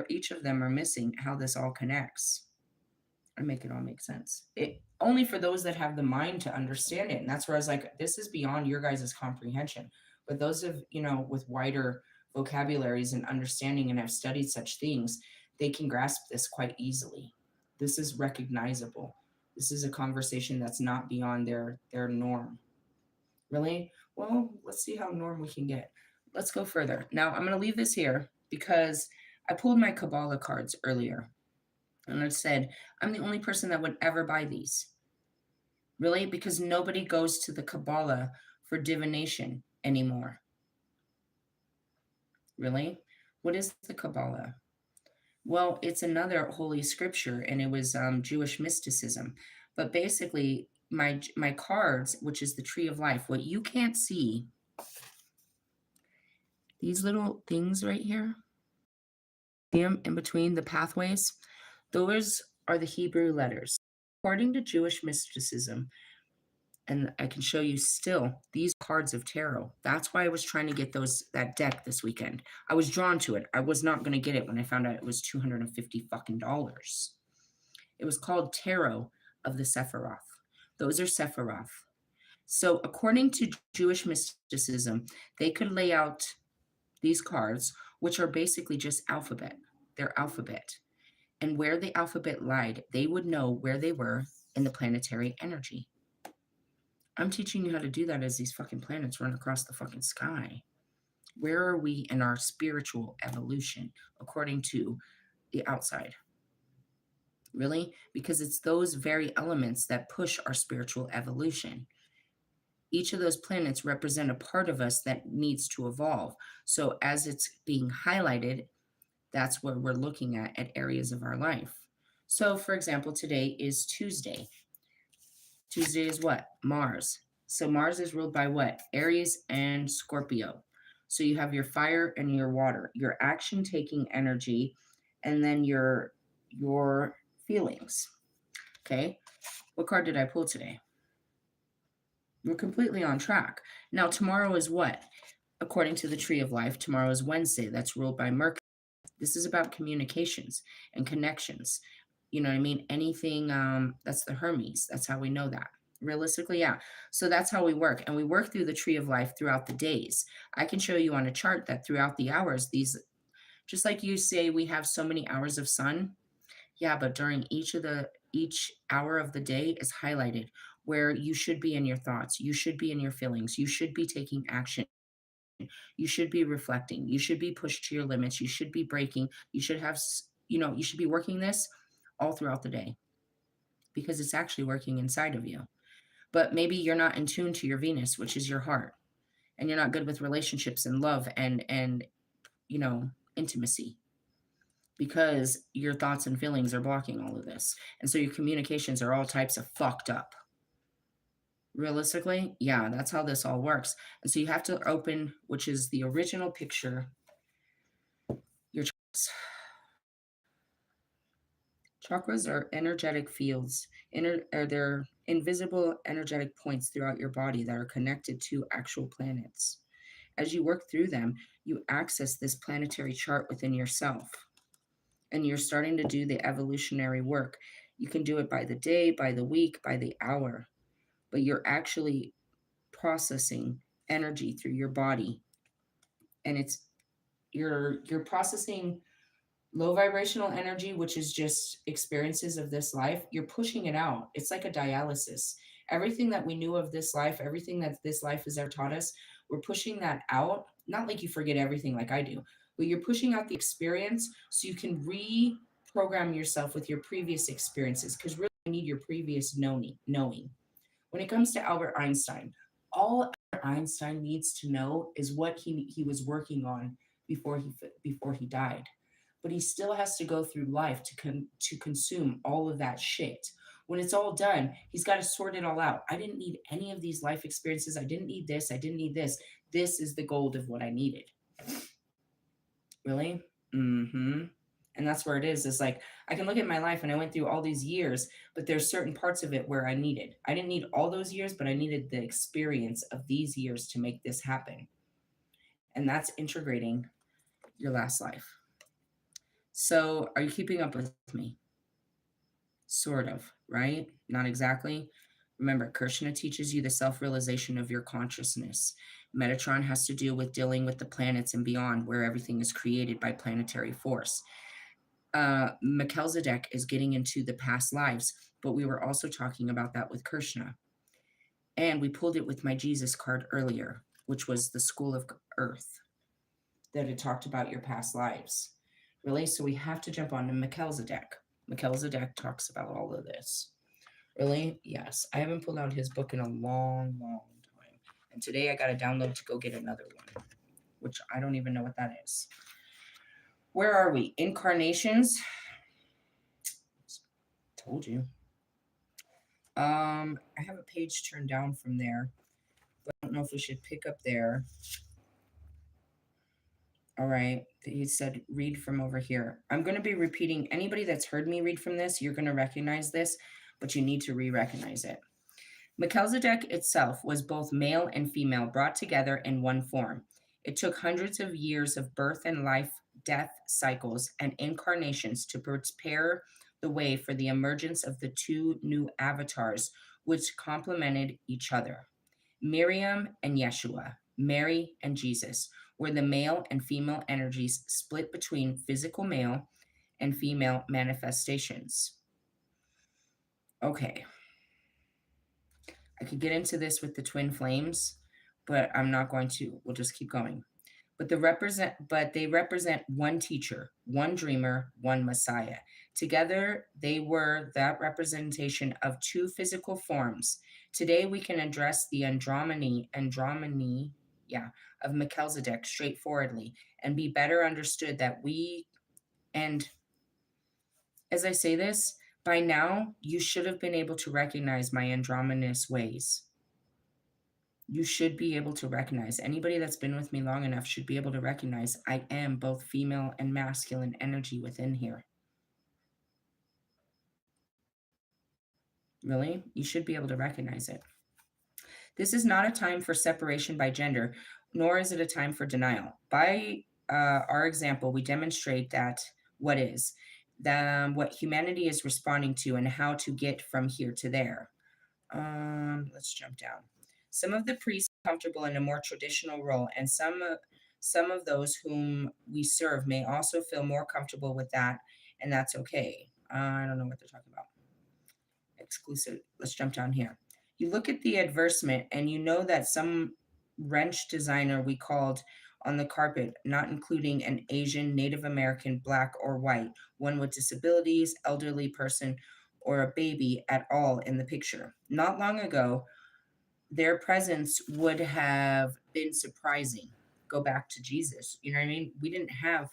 S1: each of them are missing how this all connects. I make it all make sense. It only for those that have the mind to understand it. And that's where I was like, this is beyond your guys' comprehension. But those of, you know, with wider vocabularies and understanding and have studied such things, they can grasp this quite easily. This is recognizable. This is a conversation that's not beyond their norm. Really? Well, let's see how norm we can get. Let's go further. Now, I'm going to leave this here because I pulled my Kabbalah cards earlier. And I said, I'm the only person that would ever buy these. Really? Because nobody goes to the Kabbalah for divination anymore. Really? What is the Kabbalah? Well, it's another holy scripture, and it was Jewish mysticism. But basically, my cards, which is the tree of life, what you can't see, these little things right here, in between the pathways, those are the Hebrew letters. According to Jewish mysticism, and I can show you still these cards of tarot. That's why I was trying to get that deck this weekend. I was drawn to it. I was not going to get it when I found out it was $250 fucking dollars. It was called Tarot of the Sephiroth. Those are Sephiroth. So according to Jewish mysticism, they could lay out these cards, which are basically just alphabet. They're alphabet. And where the alphabet lied, they would know where they were in the planetary energy. I'm teaching you how to do that as these fucking planets run across the fucking sky. Where are we in our spiritual evolution according to the outside? Really? Because it's those very elements that push our spiritual evolution. Each of those planets represent a part of us that needs to evolve. So as it's being highlighted, that's what we're looking at areas of our life. So for example, today is Tuesday. Tuesday is what? Mars. So Mars is ruled by what? Aries and Scorpio. So you have your fire and your water, your action taking energy, and then your feelings. Okay. What card did I pull today? We're completely on track. Now tomorrow is what? According to the Tree of Life, tomorrow is Wednesday. That's ruled by Mercury. This is about communications and connections. You know what I mean? Anything, that's the Hermes. That's how we know that. Realistically, yeah. So that's how we work. And we work through the Tree of Life throughout the days. I can show you on a chart that throughout the hours, these, just like you say, we have so many hours of sun. Yeah, but during each hour of the day is highlighted where you should be in your thoughts. You should be in your feelings. You should be taking action. You should be reflecting. You should be pushed to your limits. You should be breaking. You should have, you should be working this all throughout the day because it's actually working inside of you. But maybe you're not in tune to your Venus, which is your heart, and you're not good with relationships and love and intimacy because your thoughts and feelings are blocking all of this. And so your communications are all types of fucked up. Realistically, yeah, that's how this all works. And so you have to open, which is the original picture, your chakras. Chakras are energetic fields. They're invisible energetic points throughout your body that are connected to actual planets. As you work through them, you access this planetary chart within yourself. And you're starting to do the evolutionary work. You can do it by the day, by the week, by the hour. But you're actually processing energy through your body. And you're processing low vibrational energy, which is just experiences of this life. You're pushing it out. It's like a dialysis. Everything that we knew of this life, everything that this life has ever taught us, we're pushing that out. Not like you forget everything like I do, but you're pushing out the experience so you can reprogram yourself with your previous experiences, because really you need your previous knowing. When it comes to Albert Einstein, all Albert Einstein needs to know is what he was working on before he died. But he still has to go through life to consume all of that shit. When it's all done, he's got to sort it all out. I didn't need any of these life experiences. I didn't need this. I didn't need this. This is the gold of what I needed. Really? Mm-hmm. And that's where it is. It's like, I can look at my life and I went through all these years, but there's certain parts of it where I didn't need all those years, but I needed the experience of these years to make this happen. And that's integrating your last life. So are you keeping up with me? Sort of, right? Not exactly. Remember, Krishna teaches you the self-realization of your consciousness. Metatron has to do with dealing with the planets and beyond, where everything is created by planetary force. Melchizedek is getting into the past lives, but we were also talking about that with Krishna. And we pulled it with my Jesus card earlier, which was the School of Earth, that it talked about your past lives. Really? So we have to jump on to Melchizedek. Melchizedek talks about all of this. Really? Yes. I haven't pulled out his book in a long, long time. And today I got to download to go get another one, which I don't even know what that is. Where are we? Incarnations. Told you. I have a page turned down from there, but I don't know if we should pick up there. All right. He said, read from over here. I'm going to be repeating. Anybody that's heard me read from this, you're going to recognize this. but you need to re-recognize it. Melchizedek itself was both male and female brought together in one form. It took hundreds of years of birth and life, death cycles, and incarnations to prepare the way for the emergence of the two new avatars, which complemented each other. Miriam and Yeshua, Mary and Jesus, were the male and female energies split between physical male and female manifestations. Okay. I could get into this with the twin flames, but I'm not going to. We'll just keep going. But they represent one teacher, one dreamer, one Messiah. Together, they were that representation of two physical forms. Today, we can address the andromedy, of Melchizedek straightforwardly and be better understood that and as I say this, by now, you should have been able to recognize my androgynous ways. You should be able to recognize. Anybody that's been with me long enough should be able to recognize I am both female and masculine energy within here. Really? You should be able to recognize it. This is not a time for separation by gender, nor is it a time for denial. By our example, we demonstrate that what humanity is responding to and how to get from here to there. Let's jump down. Some of the priests are comfortable in a more traditional role, and some of those whom we serve may also feel more comfortable with that, and that's okay. I don't know what they're talking about. Exclusive. Let's jump down here. You look at the advertisement, and you know that some wrench designer we called on the carpet, not including an Asian, Native American, Black, or white, one with disabilities, elderly person, or a baby at all in the picture. Not long ago, their presence would have been surprising. Go back to Jesus. You know what I mean? We didn't have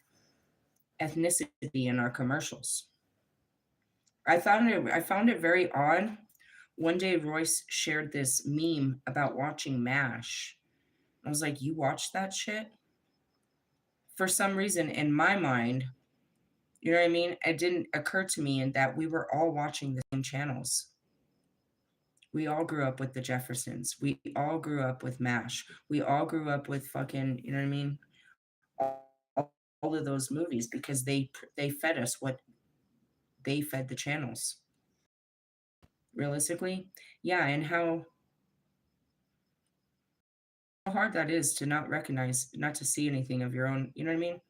S1: ethnicity in our commercials. I found it very odd. One day Royce shared this meme about watching MASH. I was like, you watched that shit? For some reason, in my mind, you know what I mean? It didn't occur to me that we were all watching the same channels. We all grew up with the Jeffersons. We all grew up with MASH. We all grew up with fucking, you know what I mean? All of those movies because they fed us what they fed the channels. Realistically, yeah, and how hard that is to not recognize, not to see anything of your own, you know what I mean?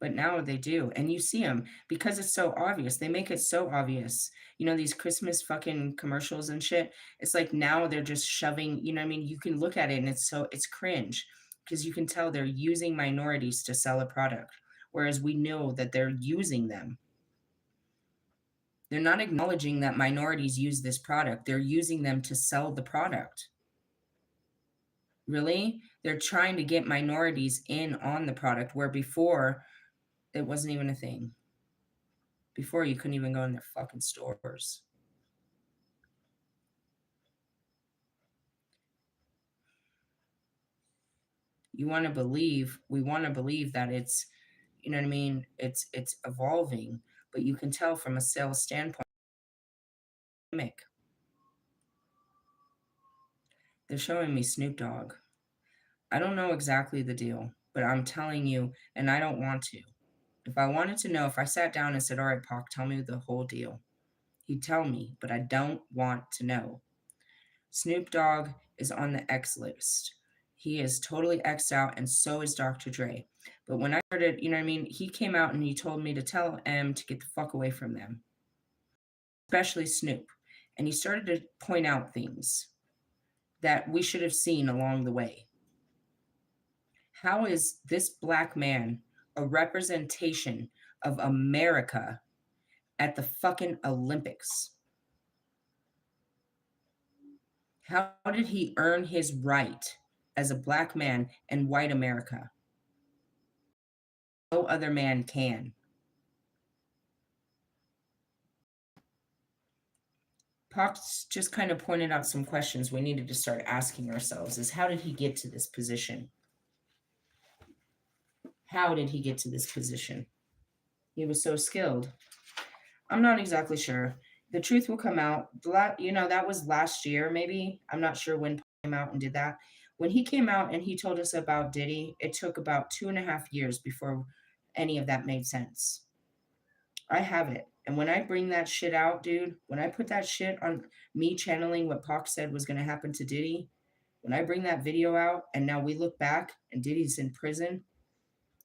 S1: But now they do, and you see them because it's so obvious. They make it so obvious. You know, these Christmas fucking commercials and shit. It's like now they're just shoving, you know what I mean? You can look at it and it's cringe because you can tell they're using minorities to sell a product, whereas we know that they're using them. They're not acknowledging that minorities use this product. They're using them to sell the product. Really? They're trying to get minorities in on the product where before it wasn't even a thing. Before you couldn't even go in their fucking stores. We want to believe that it's, you know what I mean? It's evolving, but you can tell from a sales standpoint. They're showing me Snoop Dogg. I don't know exactly the deal, but I'm telling you, and I don't want to. If I wanted to know, if I sat down and said, all right, Pac, tell me the whole deal, he'd tell me, but I don't want to know. Snoop Dogg is on the X list. He is totally X'd out, and so is Dr. Dre. But when I started, you know what I mean, he came out and he told me to tell M to get the fuck away from them, especially Snoop. And he started to point out things that we should have seen along the way. How is this black man a representation of America at the fucking Olympics? How did he earn his right as a black man in white America? No other man can. Pox just kind of pointed out some questions we needed to start asking ourselves is how did he get to this position? How did he get to this position? He was so skilled. I'm not exactly sure. The truth will come out. That was last year, maybe. I'm not sure when Pac came out and did that. When he came out and he told us about Diddy, it took about 2.5 years before any of that made sense. I have it. And when I bring that shit out, dude, when I put that shit on me channeling what Pac said was going to happen to Diddy, when I bring that video out and now we look back and Diddy's in prison,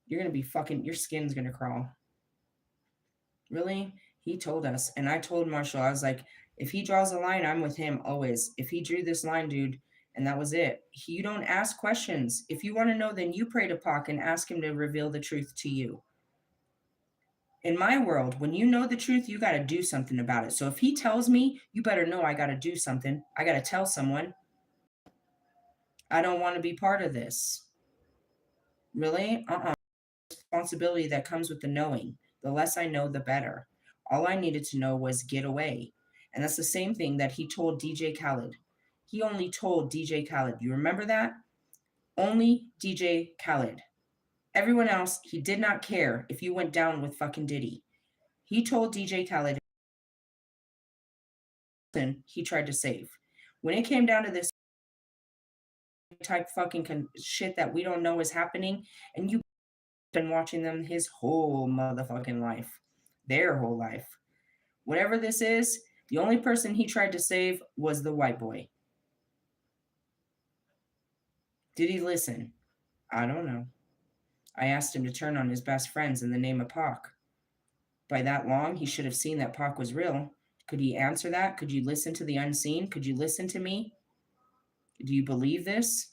S1: you're going to be fucking, your skin's going to crawl. Really? He told us. And I told Marshall, I was like, if he draws a line, I'm with him always. If he drew this line, dude, and that was it. You don't ask questions. If you want to know, then you pray to Pac and ask him to reveal the truth to you. In my world, when you know the truth, you got to do something about it. So if he tells me, you better know I got to do something. I got to tell someone. I don't want to be part of this. Really? Responsibility that comes with the knowing. The less I know, the better. All I needed to know was get away. And that's the same thing that he told DJ Khaled. He only told DJ Khaled. You remember that? Only DJ Khaled. Everyone else, he did not care if you went down with fucking Diddy. He told DJ Khaled he tried to save. When it came down to this type fucking shit that we don't know is happening, and you've been watching them his whole motherfucking life, their whole life. Whatever this is, the only person he tried to save was the white boy. Did he listen? I don't know. I asked him to turn on his best friends in the name of Pac. By that long, he should have seen that Pac was real. Could he answer that? Could you listen to the unseen? Could you listen to me? Do you believe this?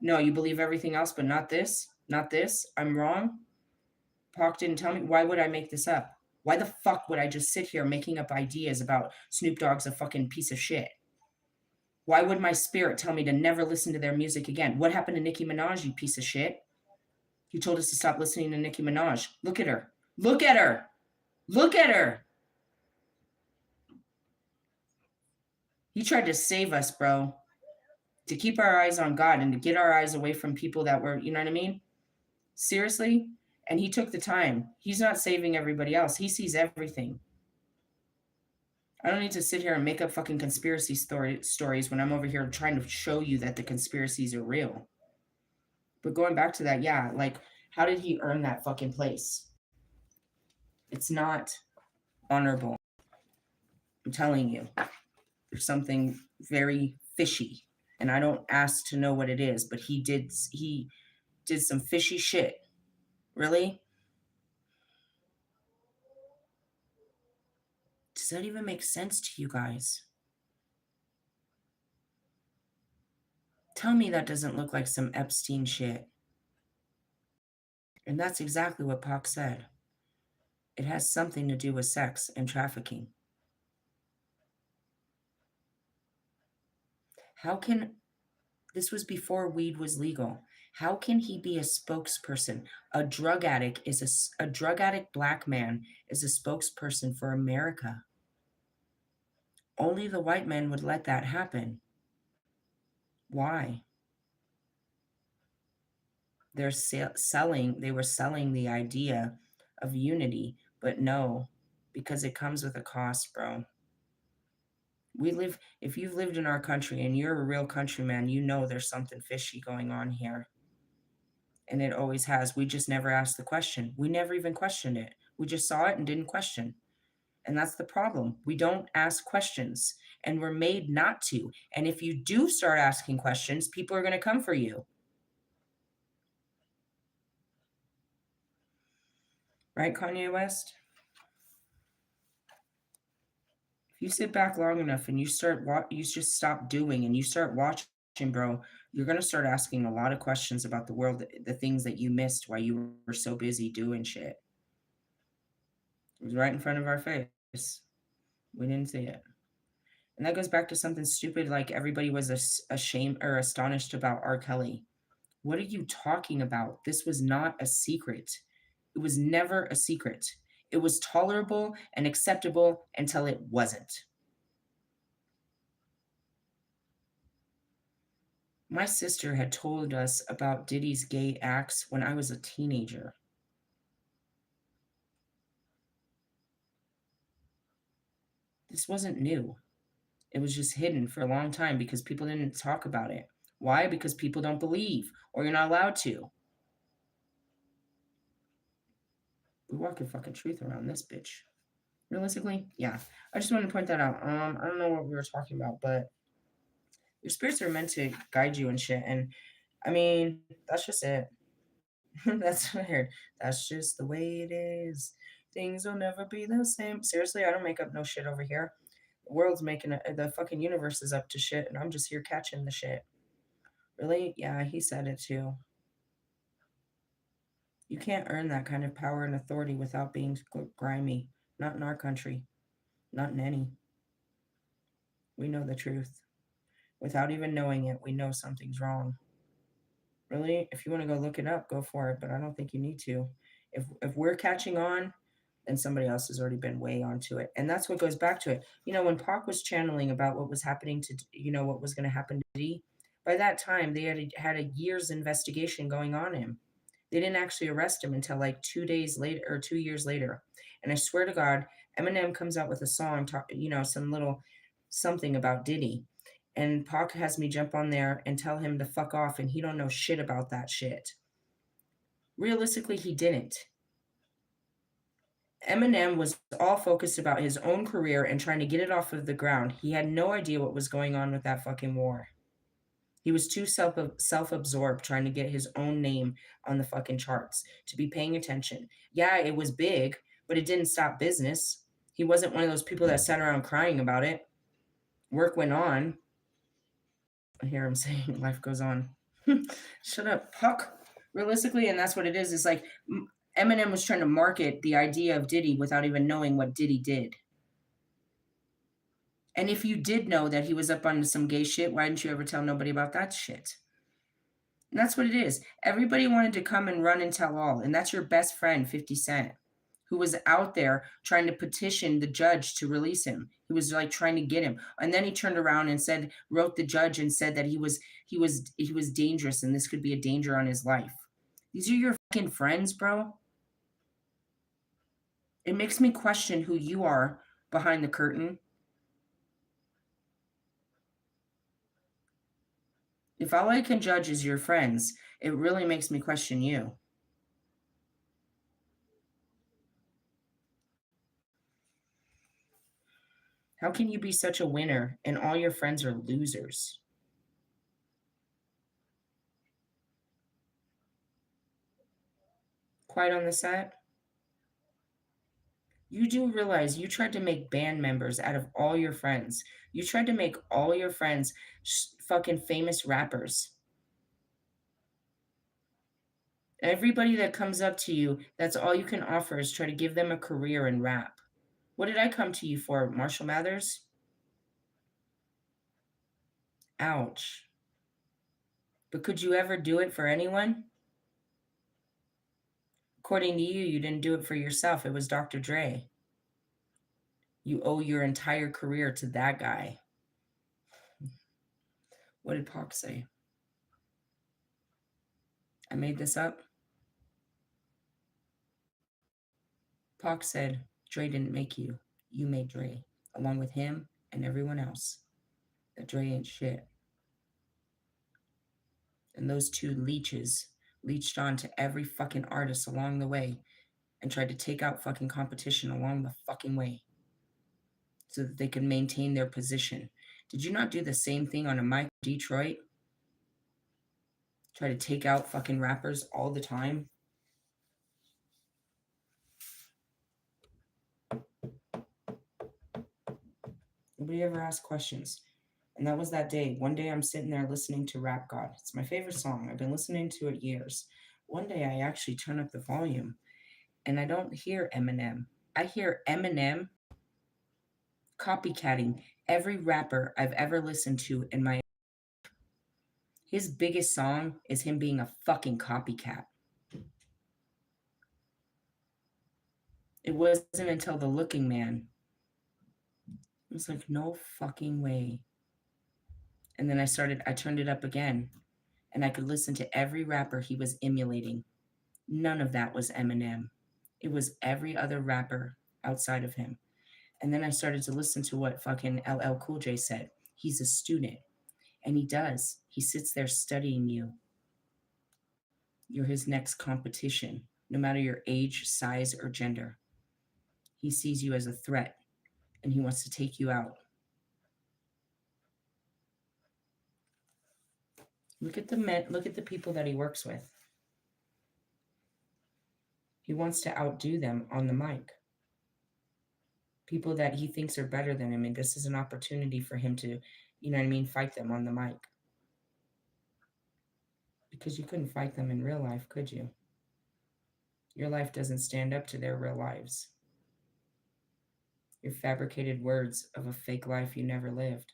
S1: No, you believe everything else, but not this? Not this? I'm wrong? Pac didn't tell me. Why would I make this up? Why the fuck would I just sit here making up ideas about Snoop Dogg's a fucking piece of shit? Why would my spirit tell me to never listen to their music again? What happened to Nicki Minaj, you piece of shit? He told us to stop listening to Nicki Minaj. Look at her. Look at her. Look at her. He tried to save us, bro. To keep our eyes on God and to get our eyes away from people that were, you know what I mean? Seriously? And he took the time. He's not saving everybody else. He sees everything. I don't need to sit here and make up fucking conspiracy stories when I'm over here trying to show you that the conspiracies are real. But going back to that, yeah, like, how did he earn that fucking place? It's not honorable. I'm telling you, there's something very fishy. And I don't ask to know what it is, but he did some fishy shit. Really? Does that even make sense to you guys? Tell me that doesn't look like some Epstein shit. And that's exactly what Pac said. It has something to do with sex and trafficking. How can, this was before weed was legal. How can he be a spokesperson? A drug addict a drug addict black man is a spokesperson for America. Only the white men would let that happen. Why? They were selling the idea of unity, but no, because it comes with a cost, bro. If you've lived in our country and you're a real countryman, you know there's something fishy going on here. And it always has. We just never asked the question. We never even questioned it. We just saw it and didn't question. And that's the problem. We don't ask questions, and we're made not to. And if you do start asking questions, people are going to come for you. Right, Kanye West? If you sit back long enough and you just stop doing and you start watching, bro, you're going to start asking a lot of questions about the world, the things that you missed while you were so busy doing shit. It was right in front of our face. We didn't see it. And that goes back to something stupid like everybody was ashamed or astonished about R. Kelly. What are you talking about? This was not a secret. It was never a secret. It was tolerable and acceptable until it wasn't. My sister had told us about Diddy's gay acts when I was a teenager. This wasn't new. It was just hidden for a long time because people didn't talk about it. Why? Because people don't believe, or you're not allowed to. We walk in fucking truth around this bitch. Realistically, yeah. I just wanted to point that out. I don't know what we were talking about, but your spirits are meant to guide you and shit. And I mean, that's just it. That's what I heard. That's just the way it is. Things will never be the same. Seriously, I don't make up no shit over here. The world's making it, the fucking universe is up to shit, and I'm just here catching the shit. Really? Yeah, he said it too. You can't earn that kind of power and authority without being grimy. Not in our country. Not in any. We know the truth. Without even knowing it, we know something's wrong. Really? If you want to go look it up, go for it, but I don't think you need to. If we're catching on, then somebody else has already been way onto it. And that's what goes back to it. You know, when Pac was channeling about what was happening to, what was going to happen to Diddy, by that time they had a year's investigation going on him. They didn't actually arrest him until like 2 days later or 2 years later. And I swear to God, Eminem comes out with a song, some little something about Diddy. And Pac has me jump on there and tell him to fuck off, and he don't know shit about that shit. Realistically, he didn't. Eminem was all focused about his own career and trying to get it off of the ground. He had no idea what was going on with that fucking war. He was too self-absorbed trying to get his own name on the fucking charts to be paying attention. Yeah, it was big, but it didn't stop business. He wasn't one of those people that sat around crying about it. Work went on. I hear him saying life goes on. Shut up, Puck. Realistically, and that's what it is. It's like Eminem was trying to market the idea of Diddy without even knowing what Diddy did. And if you did know that he was up on some gay shit, why didn't you ever tell nobody about that shit? And that's what it is. Everybody wanted to come and run and tell all. And that's your best friend, 50 Cent, who was out there trying to petition the judge to release him. He was like trying to get him. And then he turned around and wrote the judge and said that he was dangerous and this could be a danger on his life. These are your fucking friends, bro. It makes me question who you are behind the curtain. If all I can judge is your friends, it really makes me question you. How can you be such a winner and all your friends are losers? Quiet on the set? You do realize you tried to make band members out of all your friends. You tried to make all your friends fucking famous rappers. Everybody that comes up to you, that's all you can offer is try to give them a career in rap. What did I come to you for, Marshall Mathers? Ouch. But could you ever do it for anyone? According to you, you didn't do it for yourself. It was Dr. Dre. You owe your entire career to that guy. What did Pac say? I made this up. Pac said, Dre didn't make you. You made Dre, along with him and everyone else. That Dre ain't shit. And those two leeches leached on to every fucking artist along the way and tried to take out fucking competition along the fucking way so that they could maintain their position. Did you not do the same thing on a mic Detroit? Try to take out fucking rappers all the time? Nobody ever asked questions. And that was that day. One day I'm sitting there listening to Rap God. It's my favorite song. I've been listening to it years. One day I actually turn up the volume and I don't hear Eminem. I hear Eminem copycatting every rapper I've ever listened to in my. His biggest song is him being a fucking copycat. It wasn't until The Looking Man. I was like, no fucking way. And then I turned it up again, and I could listen to every rapper he was emulating. None of that was Eminem. It was every other rapper outside of him. And then I started to listen to what fucking LL Cool J said. He's a student. And he does. He sits there studying you. You're his next competition, no matter your age, size, or gender. He sees you as a threat, and he wants to take you out. Look at the men, look at the people that he works with. He wants to outdo them on the mic. People that he thinks are better than him, and this is an opportunity for him to, you know what I mean, fight them on the mic. Because you couldn't fight them in real life, could you? Your life doesn't stand up to their real lives. Your fabricated words of a fake life you never lived.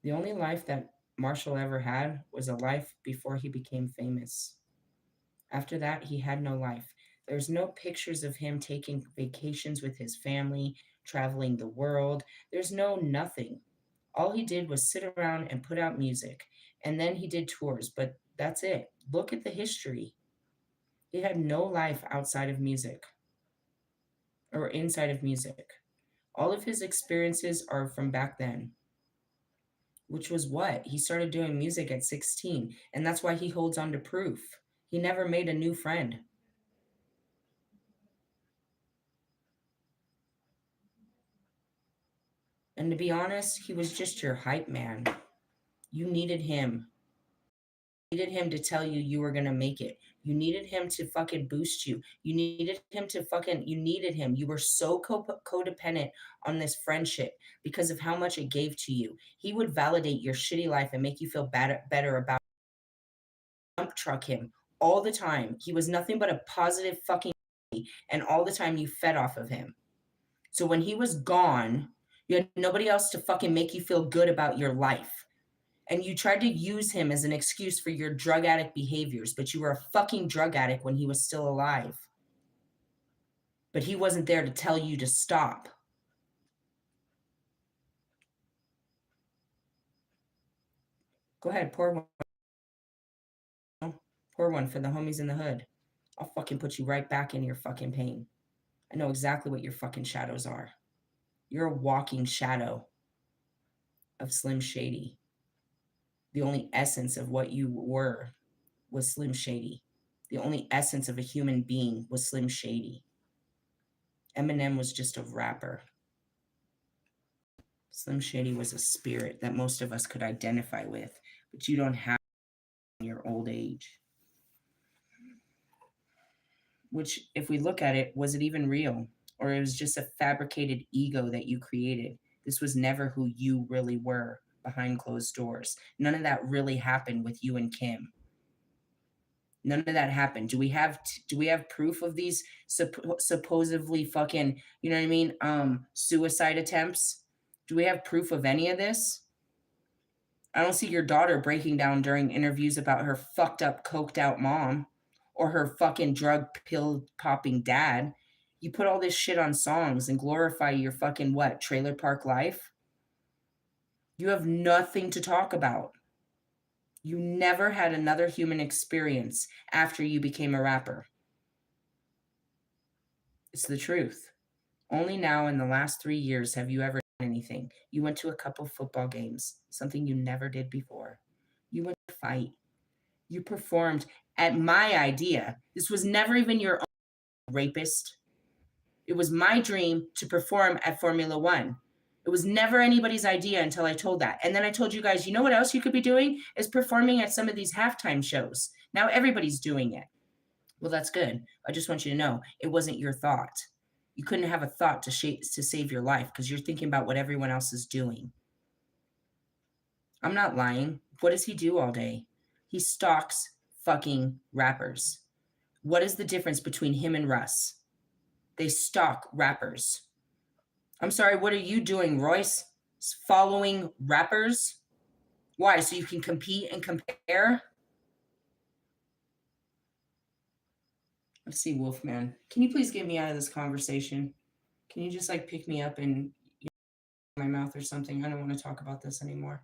S1: The only life that Marshall ever had was a life before he became famous. After that, he had no life. There's no pictures of him taking vacations with his family, traveling the world. There's no nothing. All he did was sit around and put out music. And then he did tours, but that's it. Look at the history. He had no life outside of music or inside of music. All of his experiences are from back then. Which was what? He started doing music at 16, and that's why he holds on to proof. He never made a new friend. And to be honest, he was just your hype man. You needed him. You needed him to tell you you were going to make it. You needed him to fucking boost you. You needed him to fucking, you needed him. You were so codependent on this friendship because of how much it gave to you. He would validate your shitty life and make you feel better about dump truck him all the time. He was nothing but a positive fucking and all the time you fed off of him. So when he was gone, you had nobody else to fucking make you feel good about your life. And you tried to use him as an excuse for your drug addict behaviors, but you were a fucking drug addict when he was still alive. But he wasn't there to tell you to stop. Go ahead, pour one. Pour one for the homies in the hood. I'll fucking put you right back in your fucking pain. I know exactly what your fucking shadows are. You're a walking shadow of Slim Shady. The only essence of what you were was Slim Shady. The only essence of a human being was Slim Shady. Eminem was just a rapper. Slim Shady was a spirit that most of us could identify with, but you don't have in your old age. Which, if we look at it, was it even real? Or it was just a fabricated ego that you created? This was never who you really were behind closed doors. None of that really happened with you and Kim. None of that happened. Do we have proof of these supposedly fucking, you know what I mean, suicide attempts? Do we have proof of any of this? I don't see your daughter breaking down during interviews about her fucked up, coked out mom or her fucking drug pill popping dad. You put all this shit on songs and glorify your fucking what, trailer park life? You have nothing to talk about. You never had another human experience after you became a rapper. It's the truth. Only now in the last 3 years have you ever done anything. You went to a couple football games, something you never did before. You went to fight. You performed at my idea. This was never even your own, rapist. It was my dream to perform at Formula One. It was never anybody's idea until I told that. And then I told you guys, you know what else you could be doing? Is performing at some of these halftime shows. Now everybody's doing it. Well, that's good. I just want you to know it wasn't your thought. You couldn't have a thought to save your life because you're thinking about what everyone else is doing. I'm not lying. What does he do all day? He stalks fucking rappers. What is the difference between him and Russ? They stalk rappers. I'm sorry, what are you doing, Royce? Following rappers? Why? So you can compete and compare? Let's see, Wolfman. Can you please get me out of this conversation? Can you just like pick me up and my mouth or something? I don't want to talk about this anymore.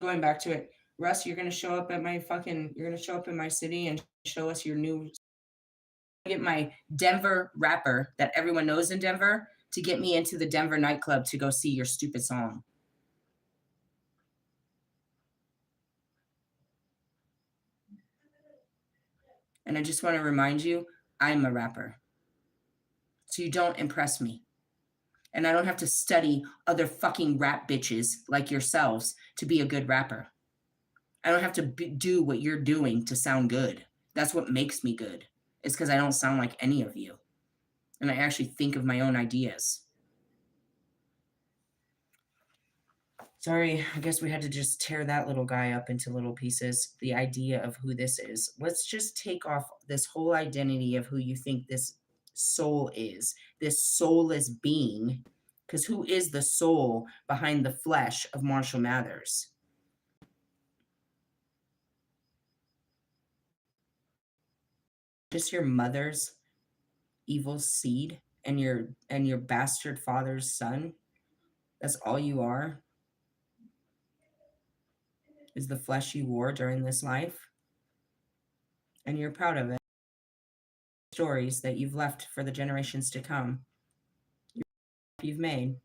S1: Going back to it, Russ, you're gonna show up at my fucking. You're gonna show up in my city and show us your new. Get my Denver rapper that everyone knows in Denver to get me into the Denver nightclub to go see your stupid song. And I just want to remind you, I'm a rapper. So you don't impress me. And I don't have to study other fucking rap bitches like yourselves to be a good rapper. I don't have to do what you're doing to sound good. That's what makes me good. It's because I don't sound like any of you. And I actually think of my own ideas. Sorry, I guess we had to just tear that little guy up into little pieces. The idea of who this is. Let's just take off this whole identity of who you think this soul is, this soulless being. Because who is the soul behind the flesh of Marshall Mathers? Just your mother's evil seed and your bastard father's son. That's all you are. Is the flesh you wore during this life. And you're proud of it. Stories that you've left for the generations to come. You've made.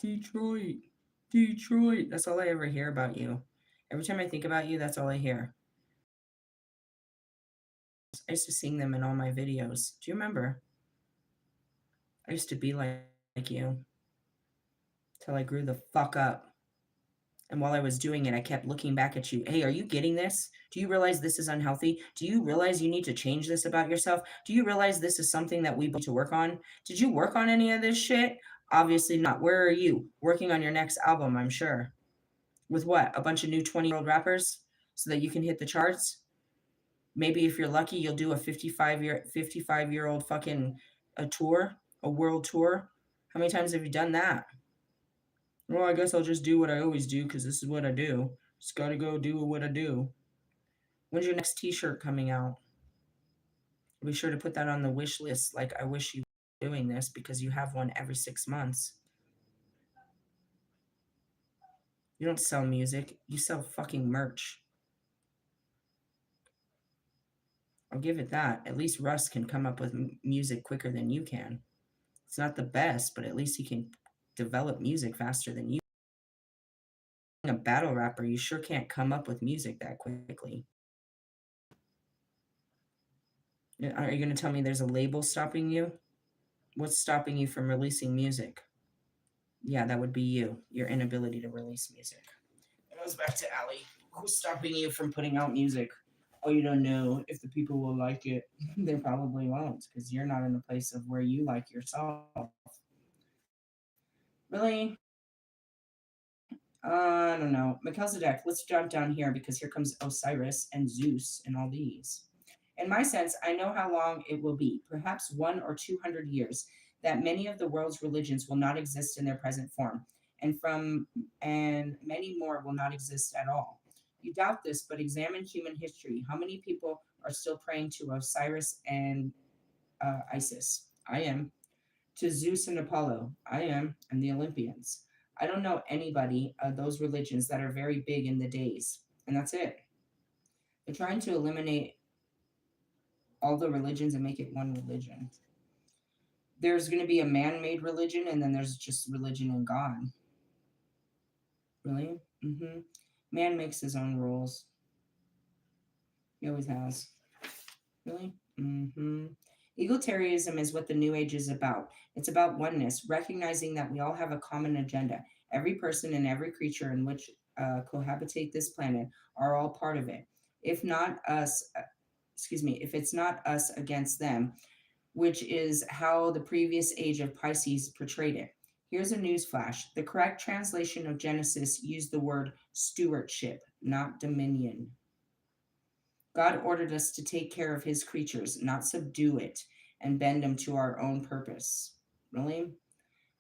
S1: Detroit. Detroit. That's all I ever hear about you. Every time I think about you, that's all I hear. I used to sing them in all my videos. Do you remember? I used to be like you. Till I grew the fuck up. And while I was doing it, I kept looking back at you. Hey, are you getting this? Do you realize this is unhealthy? Do you realize you need to change this about yourself? Do you realize this is something that we need to work on? Did you work on any of this shit? Obviously not. Where are you? Working on your next album, I'm sure. With what? A bunch of new 20-year-old rappers so that you can hit the charts? Maybe if you're lucky, you'll do a 55-year-old fucking a tour, a world tour. How many times have you done that? Well, I guess I'll just do what I always do because this is what I do. Just gotta go do what I do. When's your next t-shirt coming out? Be sure to put that on the wish list. Like, I wish you were doing this because you have one every 6 months. You don't sell music. You sell fucking merch. I'll give it that. At least Russ can come up with music quicker than you can. It's not the best, but at least he can develop music faster than you. A battle rapper, you sure can't come up with music that quickly. Are you going to tell me there's a label stopping you? What's stopping you from releasing music? Yeah, that would be you, your inability to release music. It goes back to Allie. Who's stopping you from putting out music? Oh, you don't know if the people will like it. They probably won't because you're not in a place of where you like yourself. Really? I don't know. Melchizedek, let's jump down here because here comes Osiris and Zeus and all these. In my sense, I know how long it will be, perhaps 100 or 200 years, that many of the world's religions will not exist in their present form, and many more will not exist at all. You doubt this, but examine human history. How many people are still praying to Osiris and Isis? I am. To Zeus and Apollo? I am. And the Olympians. I don't know anybody of those religions that are very big in the days. And that's it. They're trying to eliminate all the religions and make it one religion. There's going to be a man-made religion, and then there's just religion and God. Really? Mm-hmm. Man makes his own rules. He always has. Really? Mm-hmm. Egalitarianism is what the New Age is about. It's about oneness, recognizing that we all have a common agenda. Every person and every creature in which cohabitate this planet are all part of it. If not us, if it's not us against them, which is how the previous age of Pisces portrayed it. Here's a news flash. The correct translation of Genesis used the word stewardship, not dominion. God ordered us to take care of his creatures, not subdue it and bend them to our own purpose. Really?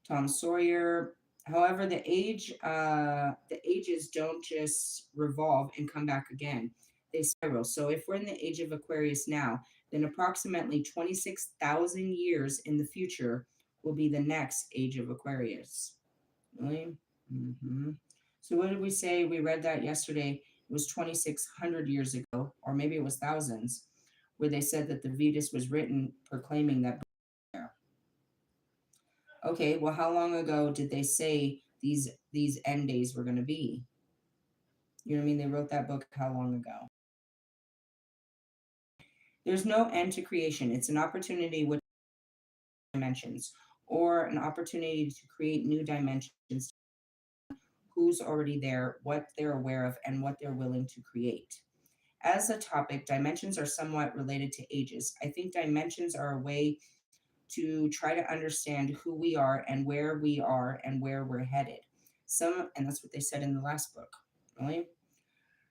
S1: Tom Sawyer. However, the ages don't just revolve and come back again. They spiral. So if we're in the age of Aquarius now, then approximately 26,000 years in the future will be the next age of Aquarius. Really? Mm-hmm. So what did we say? We read that yesterday. It was 2,600 years ago, or maybe it was thousands, where they said that the Vedas was written proclaiming that. Okay, well, how long ago did they say these end days were going to be? You know what I mean? They wrote that book how long ago? There's no end to creation. It's an opportunity with dimensions, or an opportunity to create new dimensions. Who's already there, what they're aware of, and what they're willing to create. As a topic, dimensions are somewhat related to ages. I think dimensions are a way to try to understand who we are and where we're headed. And that's what they said in the last book. Really?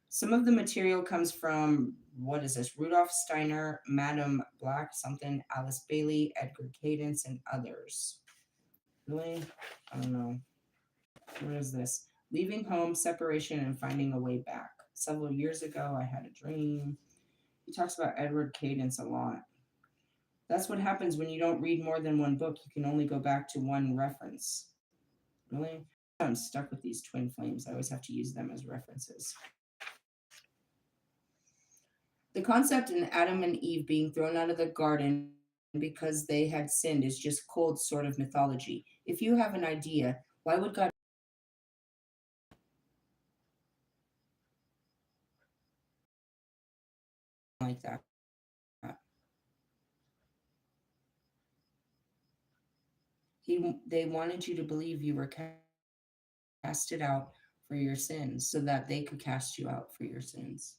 S1: Some of the material comes from, what is this? Rudolf Steiner, Madame Black, something, Alice Bailey, Edgar Cadence, and others. Really? I don't know. What is this? Leaving home, separation, and finding a way back. Several years ago, I had a dream. He talks about Edward Cadence a lot. That's what happens when you don't read more than one book. You can only go back to one reference. Really? I'm stuck with these twin flames. I always have to use them as references. The concept in Adam and Eve being thrown out of the garden because they had sinned is just cold sort of mythology. If you have an idea, why would God like that? They wanted you to believe you were casted out for your sins so that they could cast you out for your sins,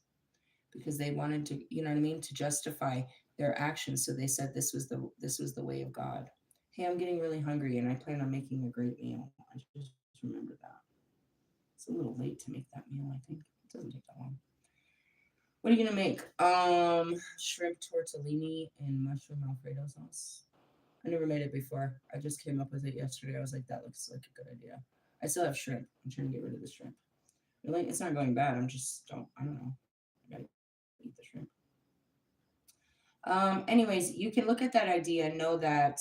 S1: because they wanted to, you know what I mean, to justify their actions. So they said this was the way of God. Hey, I'm getting really hungry and I plan on making a great meal. I just remember that. It's a little late to make that meal, I think. It doesn't take that long. What are you gonna make? Shrimp tortellini and mushroom Alfredo sauce. I never made it before. I just came up with it yesterday. I was like, that looks like a good idea. I still have shrimp. I'm trying to get rid of the shrimp. Really, it's not going bad. I don't know. I gotta eat the shrimp. Anyways, you can look at that idea and know that,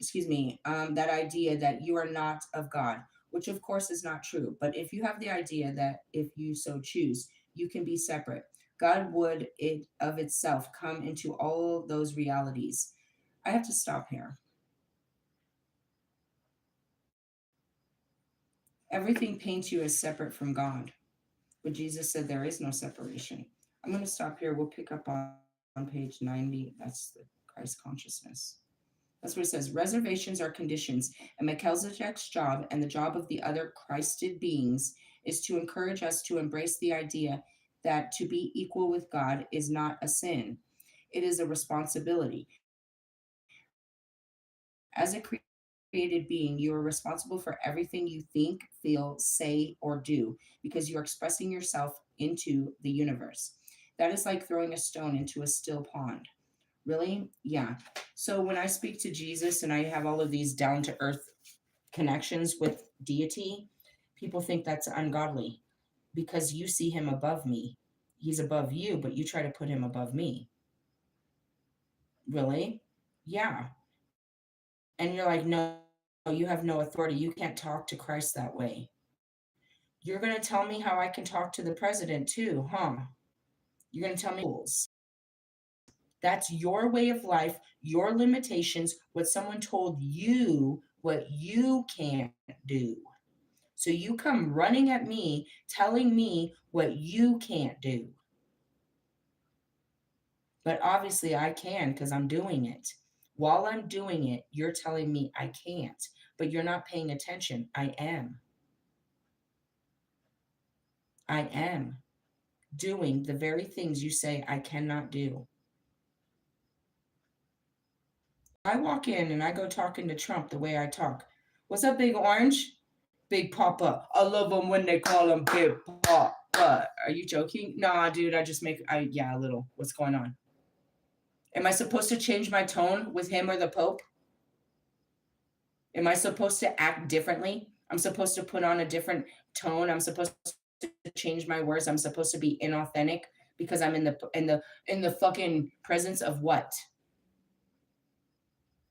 S1: that idea that you are not of God, which of course is not true. But if you have the idea that if you so choose, you can be separate, God would it of itself come into all those realities. I have to stop here. Everything paints you as separate from God. But Jesus said there is no separation. I'm going to stop here. We'll pick up on page 90. That's the Christ consciousness. That's what it says. Reservations are conditions, and Melchizedek's job and the job of the other Christed beings is to encourage us to embrace the idea that to be equal with God is not a sin. It is a responsibility. As a created being, you are responsible for everything you think, feel, say, or do, because you are expressing yourself into the universe. That is like throwing a stone into a still pond. Really? Yeah. So when I speak to Jesus and I have all of these down to earth connections with deity, people think that's ungodly because you see him above me. He's above you, but you try to put him above me. Really? Yeah. And you're like, no, you have no authority. You can't talk to Christ that way. You're going to tell me how I can talk to the president too, huh? You're going to tell me rules. That's your way of life, your limitations, what someone told you, what you can't do. So you come running at me, telling me what you can't do. But obviously I can because I'm doing it. While I'm doing it, you're telling me I can't, but you're not paying attention. I am. I am doing the very things you say I cannot do. I walk in and I go talking to Trump the way I talk. What's up, Big Orange? Big Papa. I love them when they call him Big Papa. Are you joking? Nah, dude, a little. What's going on? Am I supposed to change my tone with him or the Pope? Am I supposed to act differently? I'm supposed to put on a different tone. I'm supposed to change my words. I'm supposed to be inauthentic because I'm in the fucking presence of what?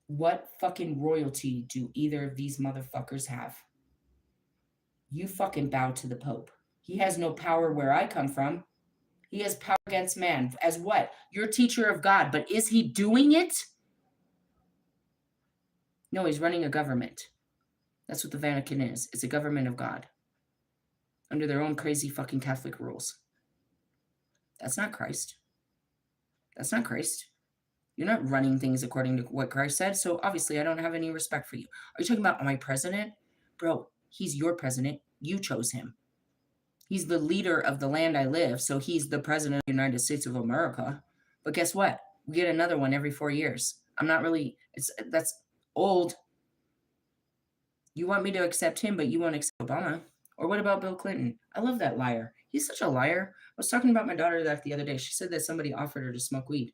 S1: What fucking royalty do either of these motherfuckers have? You fucking bow to the Pope. He has no power where I come from. He has power against man. As what? You're teacher of God, but is he doing it? No, he's running a government. That's what the Vatican is. It's a government of God. Under their own crazy fucking Catholic rules. That's not Christ. That's not Christ. You're not running things according to what Christ said, so obviously I don't have any respect for you. Are you talking about my president? Bro, he's your president. You chose him. He's the leader of the land I live, so he's the president of the United States of America. But guess what? We get another one every 4 years. I'm not really, that's old. You want me to accept him, but you won't accept Obama. Or what about Bill Clinton? I love that liar. He's such a liar. I was talking about my daughter that the other day. She said that somebody offered her to smoke weed.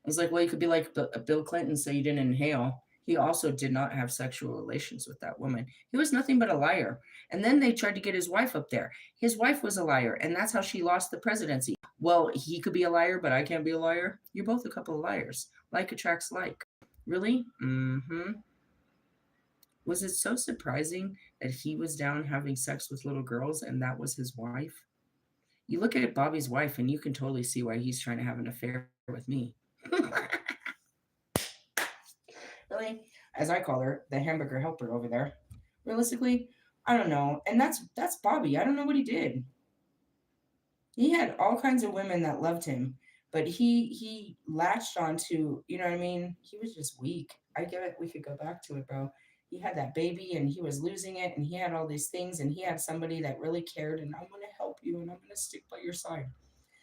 S1: I was like, well, you could be like Bill Clinton, so you didn't inhale. He also did not have sexual relations with that woman. He was nothing but a liar. And then they tried to get his wife up there. His wife was a liar, and that's how she lost the presidency. Well, he could be a liar, but I can't be a liar. You're both a couple of liars. Like attracts like. Really? Mm-hmm. Was it so surprising that he was down having sex with little girls and that was his wife? You look at Bobby's wife and you can totally see why he's trying to have an affair with me. Really? As I call her, the hamburger helper over there. Realistically, I don't know. And that's Bobby. I don't know what he did. He had all kinds of women that loved him, but he latched onto, you know what I mean? He was just weak. I get it. We could go back to it, bro. He had that baby and he was losing it and he had all these things and he had somebody that really cared and I'm going to help you and I'm going to stick by your side.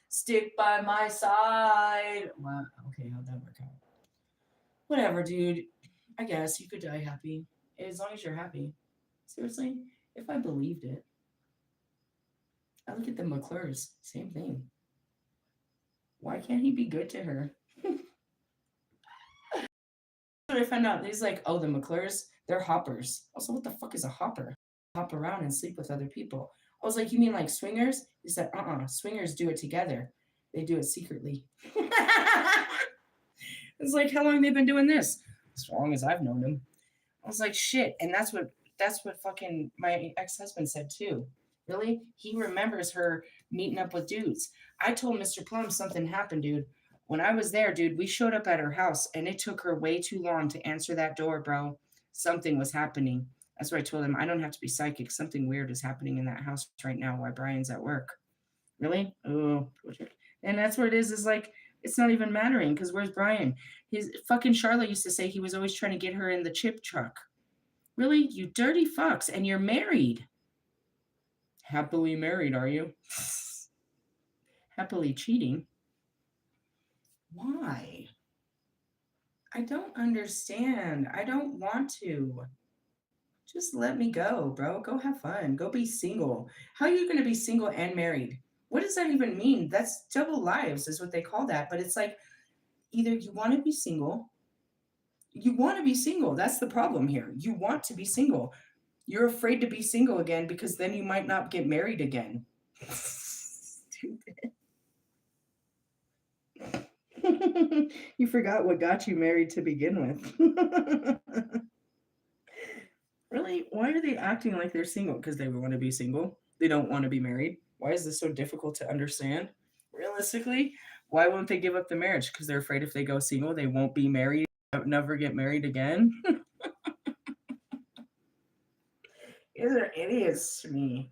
S1: Stick by my side. Well, okay, how'd that work out? Whatever, dude. I guess you could die happy. As long as you're happy. Seriously, if I believed it. I look at the McClures. Same thing. Why can't he be good to her? What I found out. He's like, oh, the McClures, they're hoppers. Also, what the fuck is a hopper? Hop around and sleep with other people. I was like, you mean like swingers? He said, swingers do it together. They do it secretly. It's like, how long have they been doing this? As long as I've known them. I was like, shit. And that's what fucking my ex-husband said too. Really? He remembers her meeting up with dudes. I told Mr. Plum something happened, dude. When I was there, dude, we showed up at her house and it took her way too long to answer that door, bro. Something was happening. That's why I told him I don't have to be psychic. Something weird is happening in that house right now while Brian's at work. Really? Oh, and that's what it is like, it's not even mattering because where's Brian? His fucking Charlotte used to say he was always trying to get her in the chip truck. Really? You dirty fucks. And you're married. Happily married, are you? Happily cheating? Why? I don't understand. I don't want to. Just let me go, bro. Go have fun. Go be single. How are you going to be single and married? What does that even mean? That's double lives is what they call that. But it's like either you want to be single. You want to be single. That's the problem here. You want to be single. You're afraid to be single again because then you might not get married again. Stupid. You forgot what got you married to begin with. Really? Why are they acting like they're single? Because they want to be single. They don't want to be married. Why is this so difficult to understand? Realistically, why won't they give up the marriage? Because they're afraid if they go single, they won't be married, never get married again. These are idiots to me.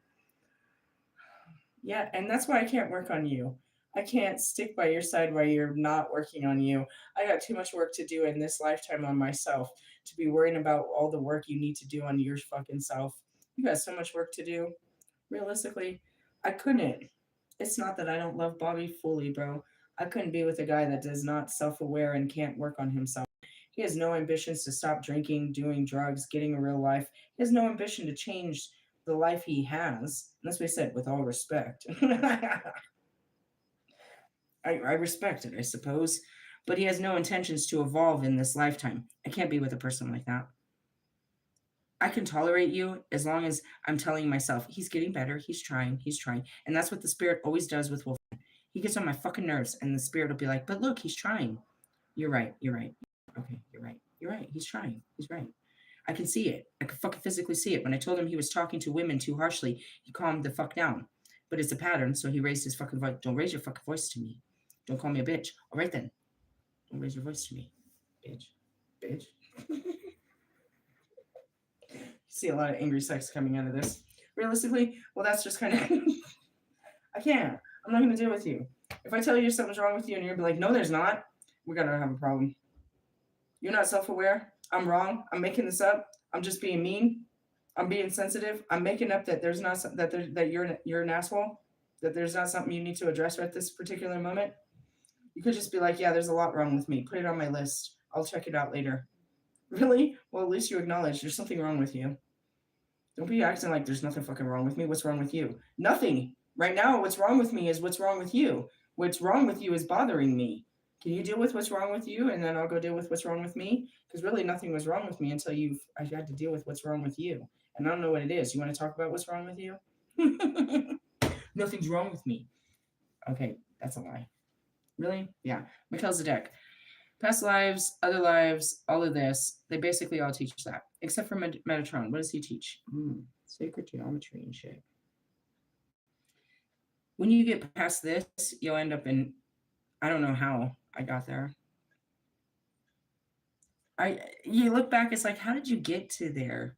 S1: Yeah, and that's why I can't work on you. I can't stick by your side while you're not working on you. I got too much work to do in this lifetime on myself to be worrying about all the work you need to do on your fucking self. You got so much work to do. Realistically, I couldn't. It's not that I don't love Bobby fully, bro. I couldn't be with a guy that is not self-aware and can't work on himself. He has no ambitions to stop drinking, doing drugs, getting a real life. He has no ambition to change the life he has. And that's what I said, with all respect. I respect it, I suppose. But he has no intentions to evolve in this lifetime. I can't be with a person like that. I can tolerate you as long as I'm telling myself, he's getting better, he's trying. And that's what the spirit always does with Wolf. He gets on my fucking nerves, and the spirit will be like, but look, he's trying. You're right. Okay, you're right. He's trying. He's right. I can see it. I can fucking physically see it. When I told him he was talking to women too harshly, he calmed the fuck down. But it's a pattern, so he raised his fucking voice. Don't raise your fucking voice to me. Don't call me a bitch. All right then. Don't raise your voice to me, bitch. Bitch. See a lot of angry sex coming out of this. Realistically, well, that's just kind of. I can't. I'm not going to deal with you. If I tell you something's wrong with you and you're going to be like, no, there's not, we're going to have a problem. You're not self-aware. I'm wrong. I'm making this up. I'm just being mean. I'm being sensitive. I'm making up that there's not that you're an asshole. That there's not something you need to address at this particular moment. You could just be like, yeah, there's a lot wrong with me. Put it on my list. I'll check it out later. Really? Well, at least you acknowledge there's something wrong with you. Don't be acting like there's nothing fucking wrong with me. What's wrong with you? Nothing. Right now, what's wrong with me is what's wrong with you. What's wrong with you is bothering me. Can you deal with what's wrong with you, and then I'll go deal with what's wrong with me? Because really, nothing was wrong with me until I had to deal with what's wrong with you. And I don't know what it is. You want to talk about what's wrong with you? Nothing's wrong with me. Okay, that's a lie. Really? Yeah. Melchizedek. Past lives, other lives, all of this, they basically all teach that. Except for Metatron. What does he teach? Sacred geometry and shit. When you get past this, you'll end up in, I don't know how I got there. You look back, it's like, how did you get to there?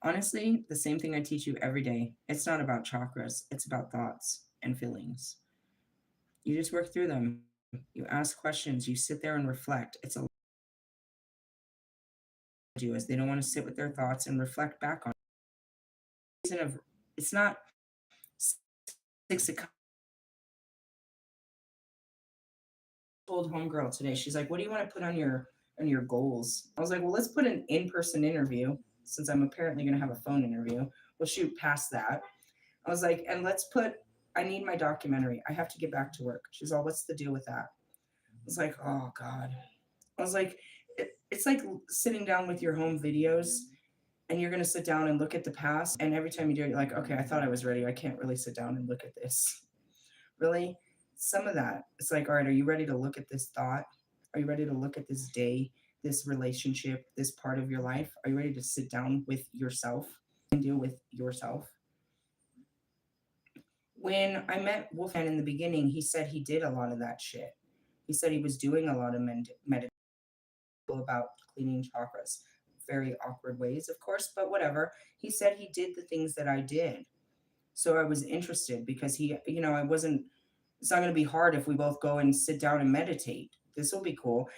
S1: Honestly, the same thing I teach you every day. It's not about chakras. It's about thoughts and feelings. You just work through them. You ask questions. You sit there and reflect. It's a do is they don't want to sit with their thoughts and reflect back on it. It's not 6 o'clock. Told homegirl today, she's like, what do you want to put on your goals? I was like, well, let's put an in-person interview since I'm apparently going to have a phone interview. We'll shoot past that. I was like, and let's put, I need my documentary. I have to get back to work. She's all, what's the deal with that? I was like, oh God. I was like, it's like sitting down with your home videos and you're going to sit down and look at the past. And every time you do it, you're like, okay, I thought I was ready. I can't really sit down and look at this. Really? Some of that. It's like, all right, are you ready to look at this thought? Are you ready to look at this day, this relationship, this part of your life? Are you ready to sit down with yourself and deal with yourself? When I met Wolfman in the beginning, he said he did a lot of that shit. He said he was doing a lot of meditation about cleaning chakras. Very awkward ways, of course, but whatever. He said he did the things that I did. So I was interested because he, I wasn't, it's not going to be hard if we both go and sit down and meditate. This will be cool.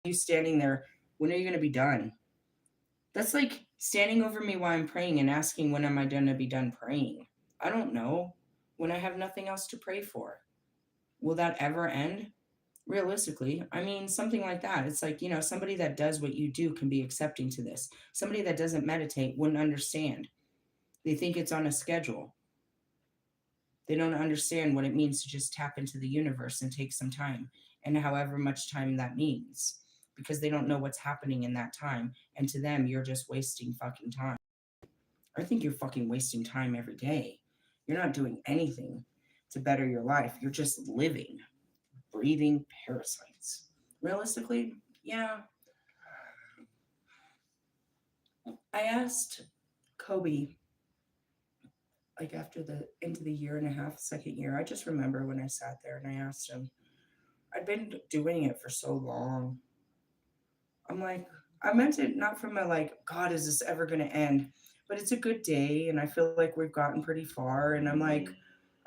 S1: You standing there, when are you going to be done? That's like standing over me while I'm praying and asking, when am I going to be done praying? I don't know. When I have nothing else to pray for. Will that ever end? Realistically, I mean, something like that. It's like, somebody that does what you do can be accepting to this. Somebody that doesn't meditate wouldn't understand. They think it's on a schedule. They don't understand what it means to just tap into the universe and take some time, and however much time that means, because they don't know what's happening in that time. And to them, you're just wasting fucking time. I think you're fucking wasting time every day. You're not doing anything to better your life. You're just living, breathing parasites. Realistically, yeah. I asked Kobe, like after into the year and a half, second year, I just remember when I sat there and I asked him, I'd been doing it for so long. I'm like, I meant it not from a like, God, is this ever going to end? But it's a good day and I feel like we've gotten pretty far. And I'm like,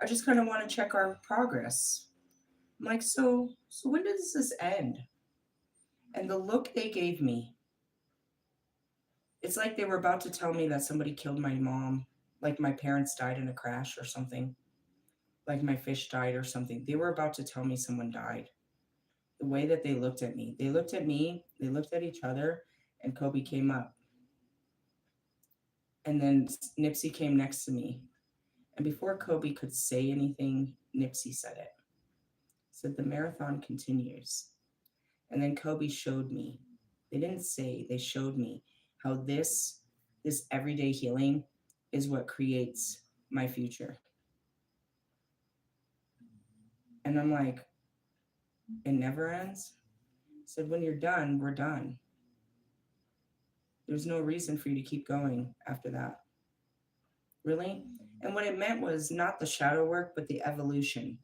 S1: I just kind of want to check our progress. I'm like, so when does this end? And the look they gave me, it's like they were about to tell me that somebody killed my mom, like my parents died in a crash or something, like my fish died or something. They were about to tell me someone died. The way that they looked at me, they looked at each other, and Kobe came up. And then Nipsey came next to me. And before Kobe could say anything, Nipsey said it. Said the marathon continues. And then Kobe showed me. They didn't say, they showed me how this everyday healing is what creates my future. And I'm like, it never ends. He said, when you're done, we're done. There's no reason for you to keep going after that. Really? And what it meant was not the shadow work, but the evolution.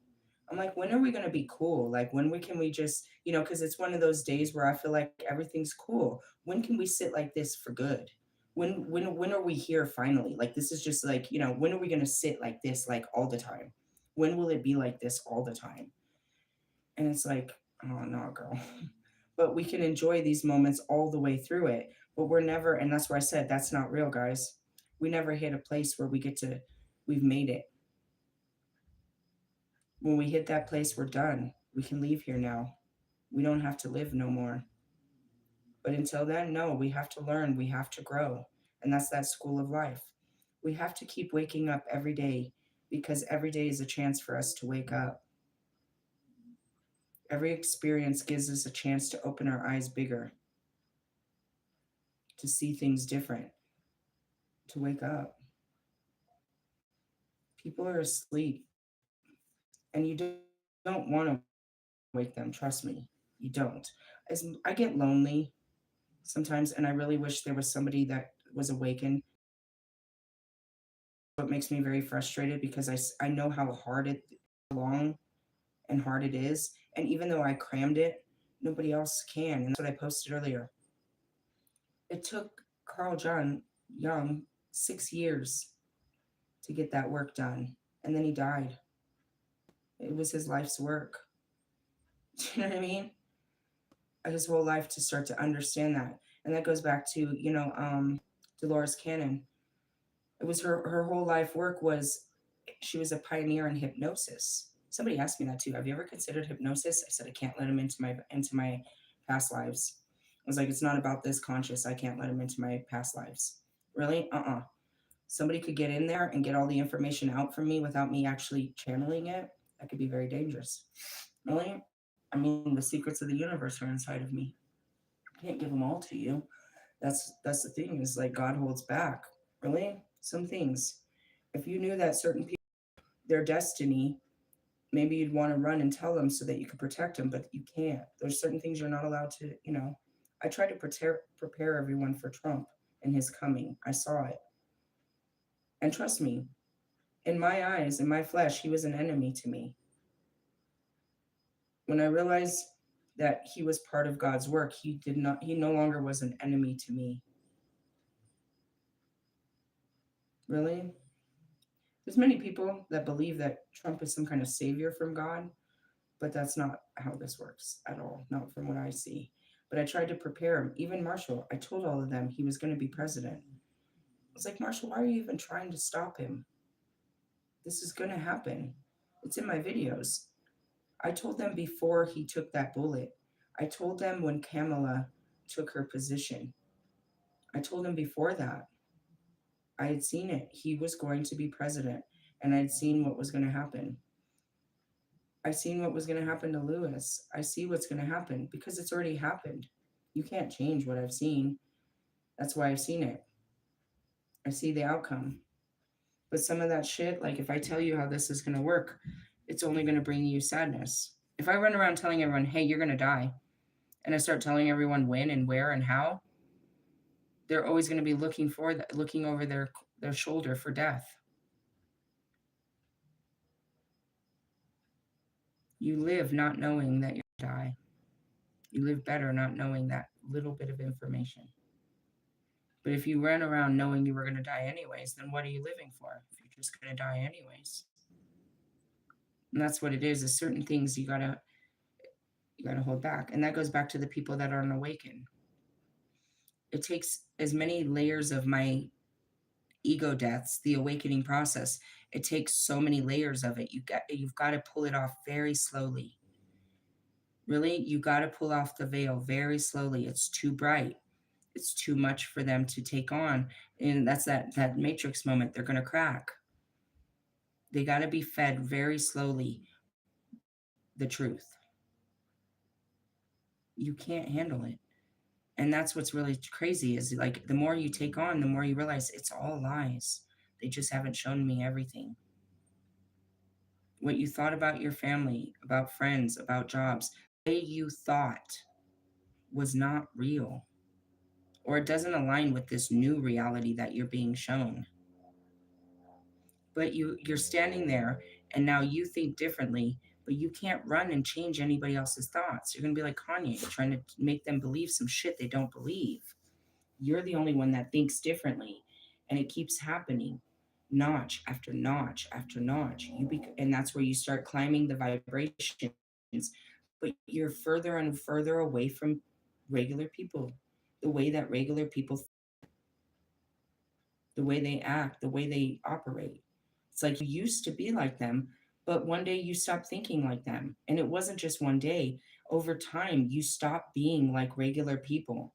S1: I'm like, when are we going to be cool? Like, can we just, because it's one of those days where I feel like everything's cool. When can we sit like this for good? When are we here finally? Like, this is just like, when are we going to sit like this, like all the time? When will it be like this all the time? And it's like, oh no, girl. But we can enjoy these moments all the way through it. But we're never, and that's why I said that's not real, guys. We never hit a place where we've made it. When we hit that place, we're done. We can leave here now. We don't have to live no more. But until then, no, we have to learn, we have to grow. And that's that school of life. We have to keep waking up every day because every day is a chance for us to wake up. Every experience gives us a chance to open our eyes bigger, to see things different, to wake up. People are asleep, and you don't want to wake them. Trust me, you don't. As I get lonely sometimes, and I really wish there was somebody that was awakened. What makes me very frustrated because I know how long and hard it is. And even though I crammed it, nobody else can. And that's what I posted earlier. It took Carl John Young 6 years to get that work done. And then he died. It was his life's work. Do you know what I mean? His whole life to start to understand that. And that goes back to, Dolores Cannon. It was her whole life work was she was a pioneer in hypnosis. Somebody asked me that too. Have you ever considered hypnosis? I said I can't let him into my past lives. I was like, it's not about this conscious. I can't let him into my past lives. Really? Somebody could get in there and get all the information out from me without me actually channeling it. That could be very dangerous. Really? I mean, the secrets of the universe are inside of me. I can't give them all to you. That's the thing is like God holds back. Really? Some things. If you knew that certain people, their destiny, maybe you'd want to run and tell them so that you could protect them, but you can't. There's certain things you're not allowed to. I tried to prepare everyone for Trump and his coming. I saw it. And trust me, in my eyes, in my flesh, he was an enemy to me. When I realized that he was part of God's work, he no longer was an enemy to me. Really? There's many people that believe that Trump is some kind of savior from God, but that's not how this works at all, not from what I see. But I tried to prepare him. Even Marshall, I told all of them he was going to be president. I was like, Marshall, why are you even trying to stop him? This is going to happen. It's in my videos. I told them before he took that bullet. I told them when Kamala took her position. I told them before that. I had seen it. He was going to be president, and I'd seen what was going to happen. I seen what was going to happen to Lewis. I see what's going to happen because it's already happened. You can't change what I've seen. That's why I've seen it. I see the outcome. But some of that shit, like if I tell you how this is going to work, it's only going to bring you sadness. If I run around telling everyone, hey, you're going to die, and I start telling everyone when and where and how, they're always going to be looking over their shoulder for death. You live not knowing that you're going to die. You live better not knowing that little bit of information. But if you ran around knowing you were going to die anyways, then what are you living for if you're just going to die anyways? And that's what it is certain things you gotta hold back. And that goes back to the people that aren't awakened. It takes as many layers of my ego deaths, the awakening process. It takes so many layers of it. You've got to pull it off very slowly. Really, you got to pull off the veil very slowly. It's too bright. It's too much for them to take on. And that's that matrix moment. They're going to crack. They got to be fed very slowly the truth. You can't handle it. And that's what's really crazy is like the more you take on, the more you realize it's all lies. They just haven't shown me everything. What you thought about your family, about friends, about jobs, the way you thought was not real. or it doesn't align with this new reality that you're being shown. But you're standing there and now you think differently, but you can't run and change anybody else's thoughts. You're going to be like Kanye, trying to make them believe some shit they don't believe. You're the only one that thinks differently, and it keeps happening, notch after notch after notch. And that's where you start climbing the vibrations, but you're further and further away from regular people, the way that regular people, the way they act, the way they operate. It's like you used to be like them, but one day you stopped thinking like them. And it wasn't just one day. Over time, you stopped being like regular people.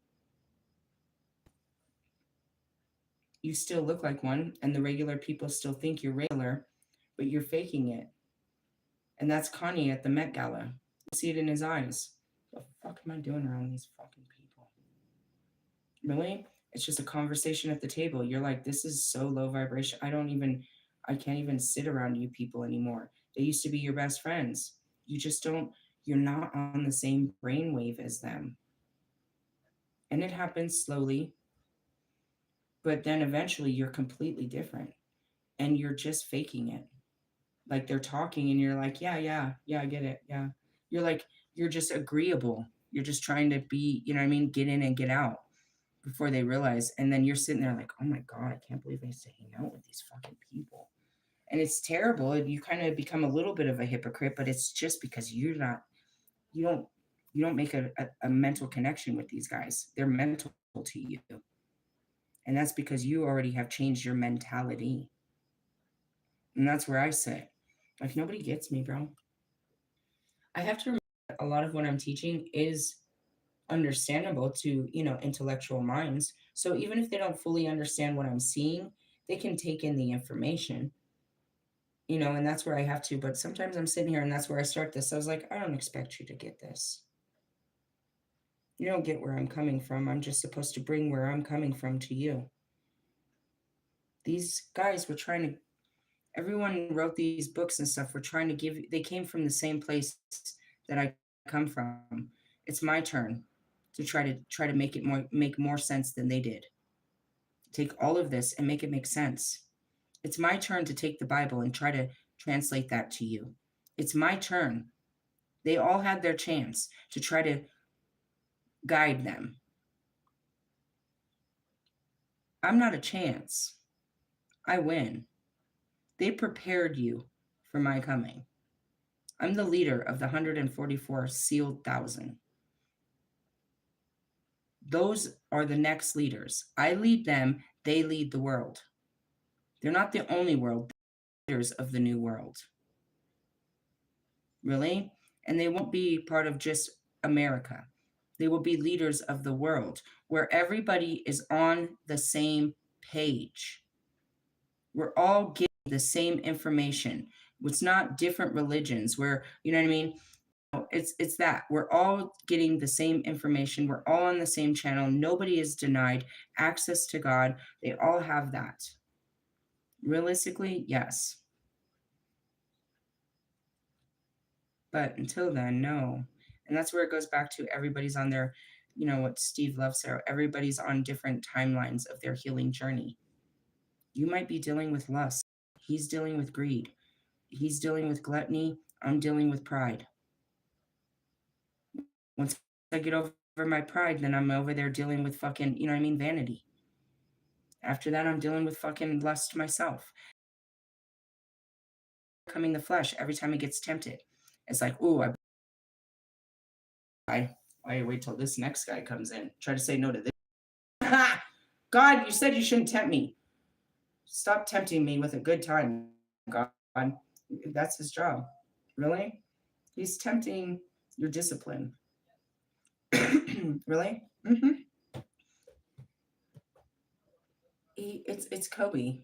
S1: You still look like one, and the regular people still think you're regular, but you're faking it. And that's Kanye at the Met Gala. You see it in his eyes. What the fuck am I doing around these fucking people? Really? It's just a conversation at the table. You're like, this is so low vibration. I can't even sit around you people anymore. They used to be your best friends. You're not on the same brainwave as them. And it happens slowly, but then eventually you're completely different and you're just faking it. Like they're talking and you're like, yeah, I get it. Yeah. You're just agreeable. You're just trying to be, you know what I mean? Get in and get out before they realize. And then you're sitting there like, oh my God, I can't believe I used to hang out with these fucking people. And it's terrible. And you kind of become a little bit of a hypocrite, but it's just because you don't make a mental connection with these guys. They're mental to you. And that's because you already have changed your mentality. And that's where I sit. Like, nobody gets me, bro. I have to remember a lot of what I'm teaching is understandable to, intellectual minds. So even if they don't fully understand what I'm seeing, they can take in the information, and that's where I have to. But sometimes I'm sitting here and that's where I start this. I was like, I don't expect you to get this. You don't get where I'm coming from. I'm just supposed to bring where I'm coming from to you. These guys were everyone wrote these books and stuff. We're trying to they came from the same place that I come from. It's my turn to try to make more sense than they did. Take all of this and make it make sense. It's my turn to take the Bible and try to translate that to you. It's my turn. They all had their chance to try to guide them. I'm not a chance. I win. They prepared you for my coming. I'm the leader of the 144 sealed 1,000. Those are the next leaders. I lead them, they lead the world. They're not the only world, they're leaders of the new world. Really? And they won't be part of just America. They will be leaders of the world where everybody is on the same page. We're all getting the same information. It's not different religions where, you know what I mean? It's that we're all getting the same information. We're all on the same channel. Nobody is denied access to God. They all have that. Realistically, yes. But until then, no. And that's where it goes back to everybody's on their, what Steve loves there. Everybody's on different timelines of their healing journey. You might be dealing with lust. He's dealing with greed. He's dealing with gluttony. I'm dealing with pride. Once I get over my pride, then I'm over there dealing with fucking, vanity. After that, I'm dealing with fucking lust myself. Coming the flesh every time it gets tempted. It's like, ooh, I wait till this next guy comes in. Try to say no to this. God, you said you shouldn't tempt me. Stop tempting me with a good time, God. That's his job. Really? He's tempting your discipline. Really? Mm-hmm. It's Kobe.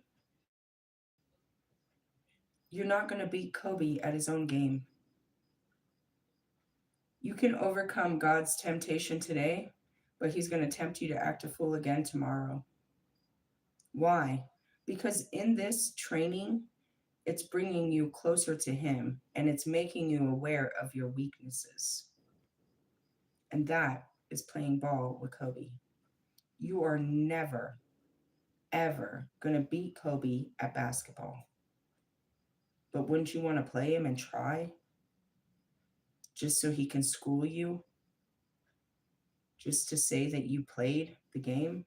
S1: You're not going to beat Kobe at his own game. You can overcome God's temptation today, but he's going to tempt you to act a fool again tomorrow. Why? Because in this training, it's bringing you closer to him and it's making you aware of your weaknesses. And that is playing ball with Kobe. You are never, ever going to beat Kobe at basketball. But wouldn't you want to play him and try? Just so he can school you? Just to say that you played the game?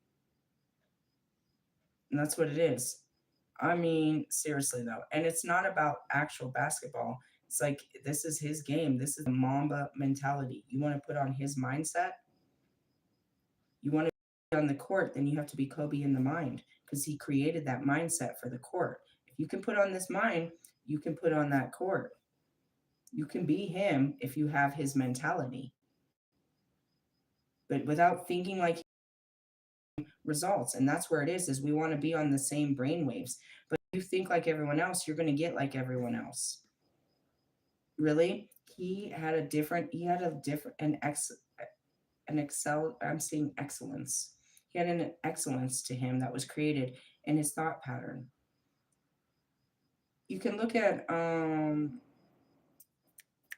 S1: And that's what it is. I mean, seriously though. And it's not about actual basketball. It's like, this is his game. This is the Mamba mentality. You want to put on his mindset? You want to be on the court, then you have to be Kobe in the mind, because he created that mindset for the court. If you can put on this mind, you can put on that court. You can be him if you have his mentality. But without thinking like results. And that's where it is we want to be on the same brain waves. But if you think like everyone else, you're going to get like everyone else. Really? I'm seeing excellence. He had an excellence to him that was created in his thought pattern. You can look at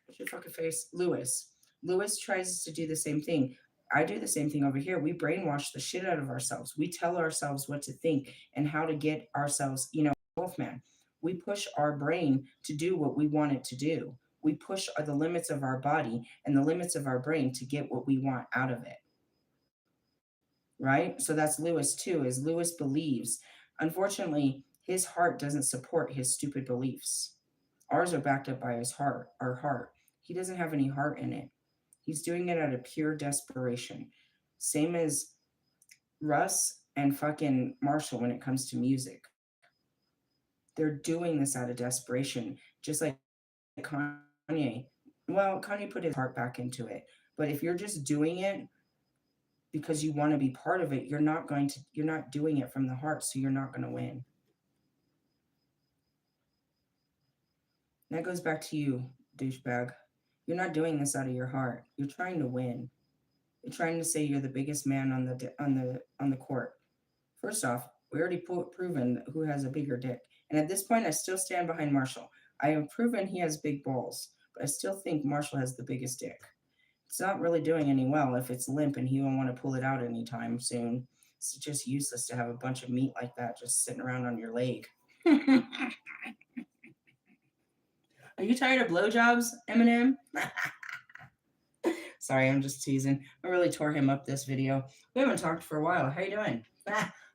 S1: what's your fucking face? Lewis. Lewis tries to do the same thing. I do the same thing over here. We brainwash the shit out of ourselves. We tell ourselves what to think and how to get ourselves, Wolfman. We push our brain to do what we want it to do. We push the limits of our body and the limits of our brain to get what we want out of it. Right? So that's Lewis too, is Lewis believes. Unfortunately, his heart doesn't support his stupid beliefs. Ours are backed up by his heart, our heart. He doesn't have any heart in it. He's doing it out of pure desperation. Same as Russ and fucking Marshall when it comes to music. They're doing this out of desperation, just like Kanye. Well, Kanye put his heart back into it. But if you're just doing it because you want to be part of it, you're not doing it from the heart, so you're not going to win. That goes back to you, douchebag. You're not doing this out of your heart. You're trying to win. You're trying to say you're the biggest man on the court. First off, we already proven who has a bigger dick. And at this point, I still stand behind Marshall. I have proven he has big balls, but I still think Marshall has the biggest dick. It's not really doing any well if it's limp and he won't want to pull it out anytime soon. It's just useless to have a bunch of meat like that just sitting around on your leg. Are you tired of blowjobs, Eminem? Sorry, I'm just teasing. I really tore him up this video. We haven't talked for a while. How you doing?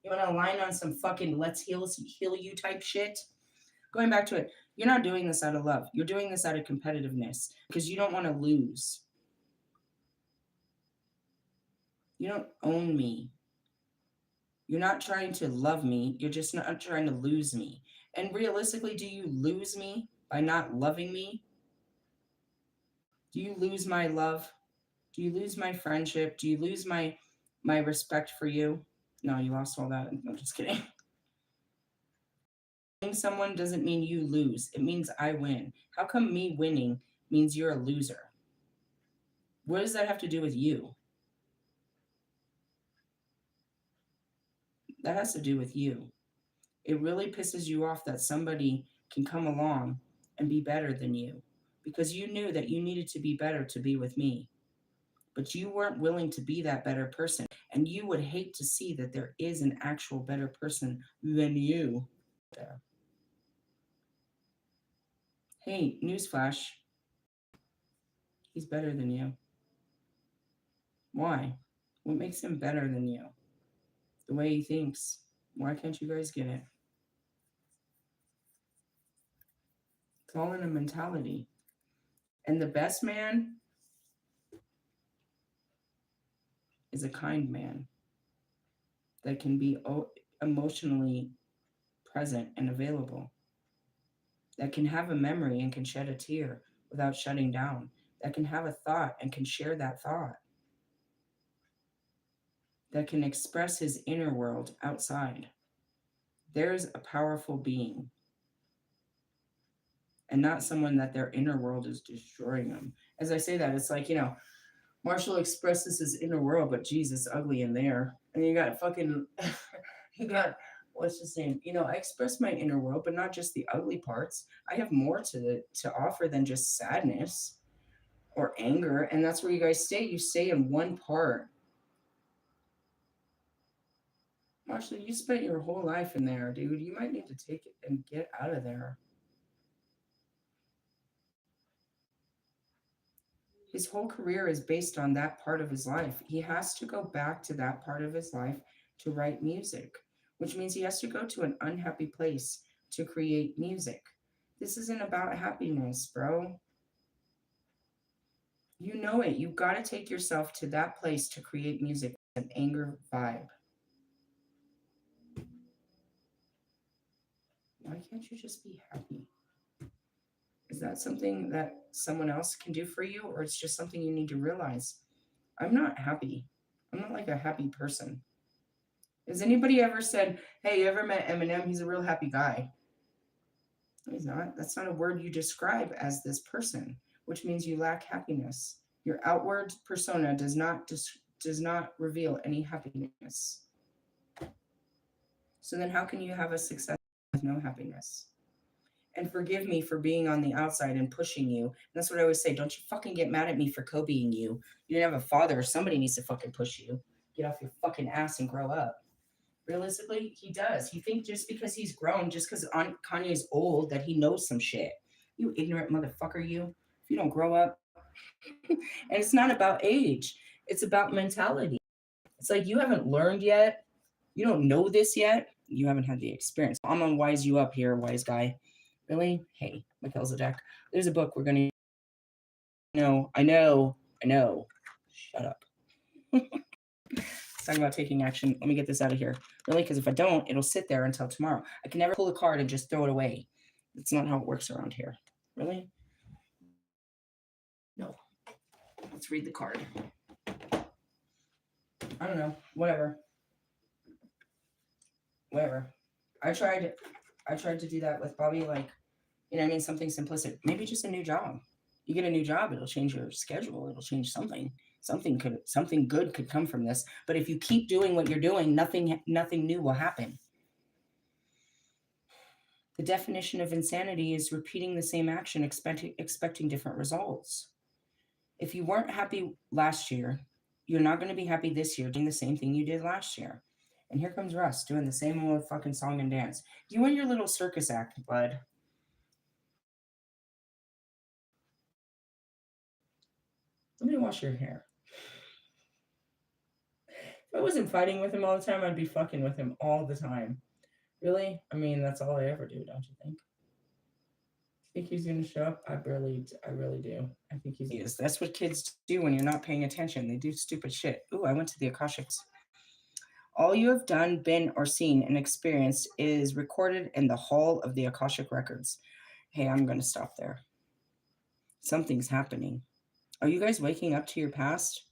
S1: You want to align on some fucking let's heal you type shit? Going back to it, you're not doing this out of love. You're doing this out of competitiveness because you don't want to lose. You don't own me. You're not trying to love me. You're just not trying to lose me. And realistically, do you lose me by not loving me? Do you lose my love? Do you lose my friendship? Do you lose my respect for you? No, you lost all that. I'm just kidding. Someone doesn't mean you lose. It means I win. How come me winning means you're a loser? What does that have to do with you? That has to do with you. It really pisses you off that somebody can come along and be better than you because you knew that you needed to be better to be with me. But you weren't willing to be that better person. And you would hate to see that there is an actual better person than you there. Hey, newsflash. He's better than you. Why? What makes him better than you? The way he thinks. Why can't you guys get it? It's all in a mentality. And the best man is a kind man that can be emotionally present and available, that can have a memory and can shed a tear without shutting down, that can have a thought and can share that thought, that can express his inner world outside. There's a powerful being, and not someone that their inner world is destroying them. As I say that, it's like, Marshall expresses his inner world, but Jesus, ugly in there. And you got fucking, what's his name? I express my inner world, but not just the ugly parts. I have more to offer than just sadness or anger. And that's where you guys stay. You stay in one part. Actually, you spent your whole life in there, dude. You might need to take it and get out of there. His whole career is based on that part of his life. He has to go back to that part of his life to write music, which means he has to go to an unhappy place to create music. This isn't about happiness, bro. You know it. You've got to take yourself to that place to create music, an anger vibe. Why can't you just be happy? Is that something that someone else can do for you, or it's just something you need to realize? I'm not happy. I'm not like a happy person. Has anybody ever said, hey, you ever met Eminem? He's a real happy guy. No, he's not. That's not a word you describe as this person, which means you lack happiness. Your outward persona does not reveal any happiness. So then how can you have a success with no happiness? And forgive me for being on the outside and pushing you. And that's what I always say. Don't you fucking get mad at me for Kobeing you. You didn't have a father. Somebody needs to fucking push you. Get off your fucking ass and grow up. Realistically, he does. He thinks just because he's grown, just because Kanye's old, that he knows some shit. You ignorant motherfucker, you. If you don't grow up. And it's not about age. It's about mentality. It's like you haven't learned yet. You don't know this yet. You haven't had the experience. I'm gonna wise you up here, wise guy. Really? Hey, Melchizedek. There's a book we're gonna know. I know. Shut up. Talking about taking action. Let me get this out of here. Really? Because if I don't, it'll sit there until tomorrow. I can never pull a card and just throw it away. That's not how it works around here. Really? No. Let's read the card. I don't know. Whatever. I tried to do that with Bobby, like, you know what I mean? Something simplistic. Maybe just a new job. You get a new job, it'll change your schedule. It'll change something. Something good could come from this. But if you keep doing what you're doing, nothing new will happen. The definition of insanity is repeating the same action, expecting different results. If you weren't happy last year, you're not going to be happy this year doing the same thing you did last year. And here comes Russ doing the same old fucking song and dance. You and your little circus act, bud. Let me wash your hair. If I wasn't fighting with him all the time, I'd be fucking with him all the time. Really? I mean, that's all I ever do, don't you think? Think he's going to show up? I really do. I think he is. That's what kids do when you're not paying attention. They do stupid shit. Ooh, I went to the Akashics. All you have done, been, or seen and experienced is recorded in the hall of the Akashic records. Hey, I'm going to stop there. Something's happening. Are you guys waking up to your past?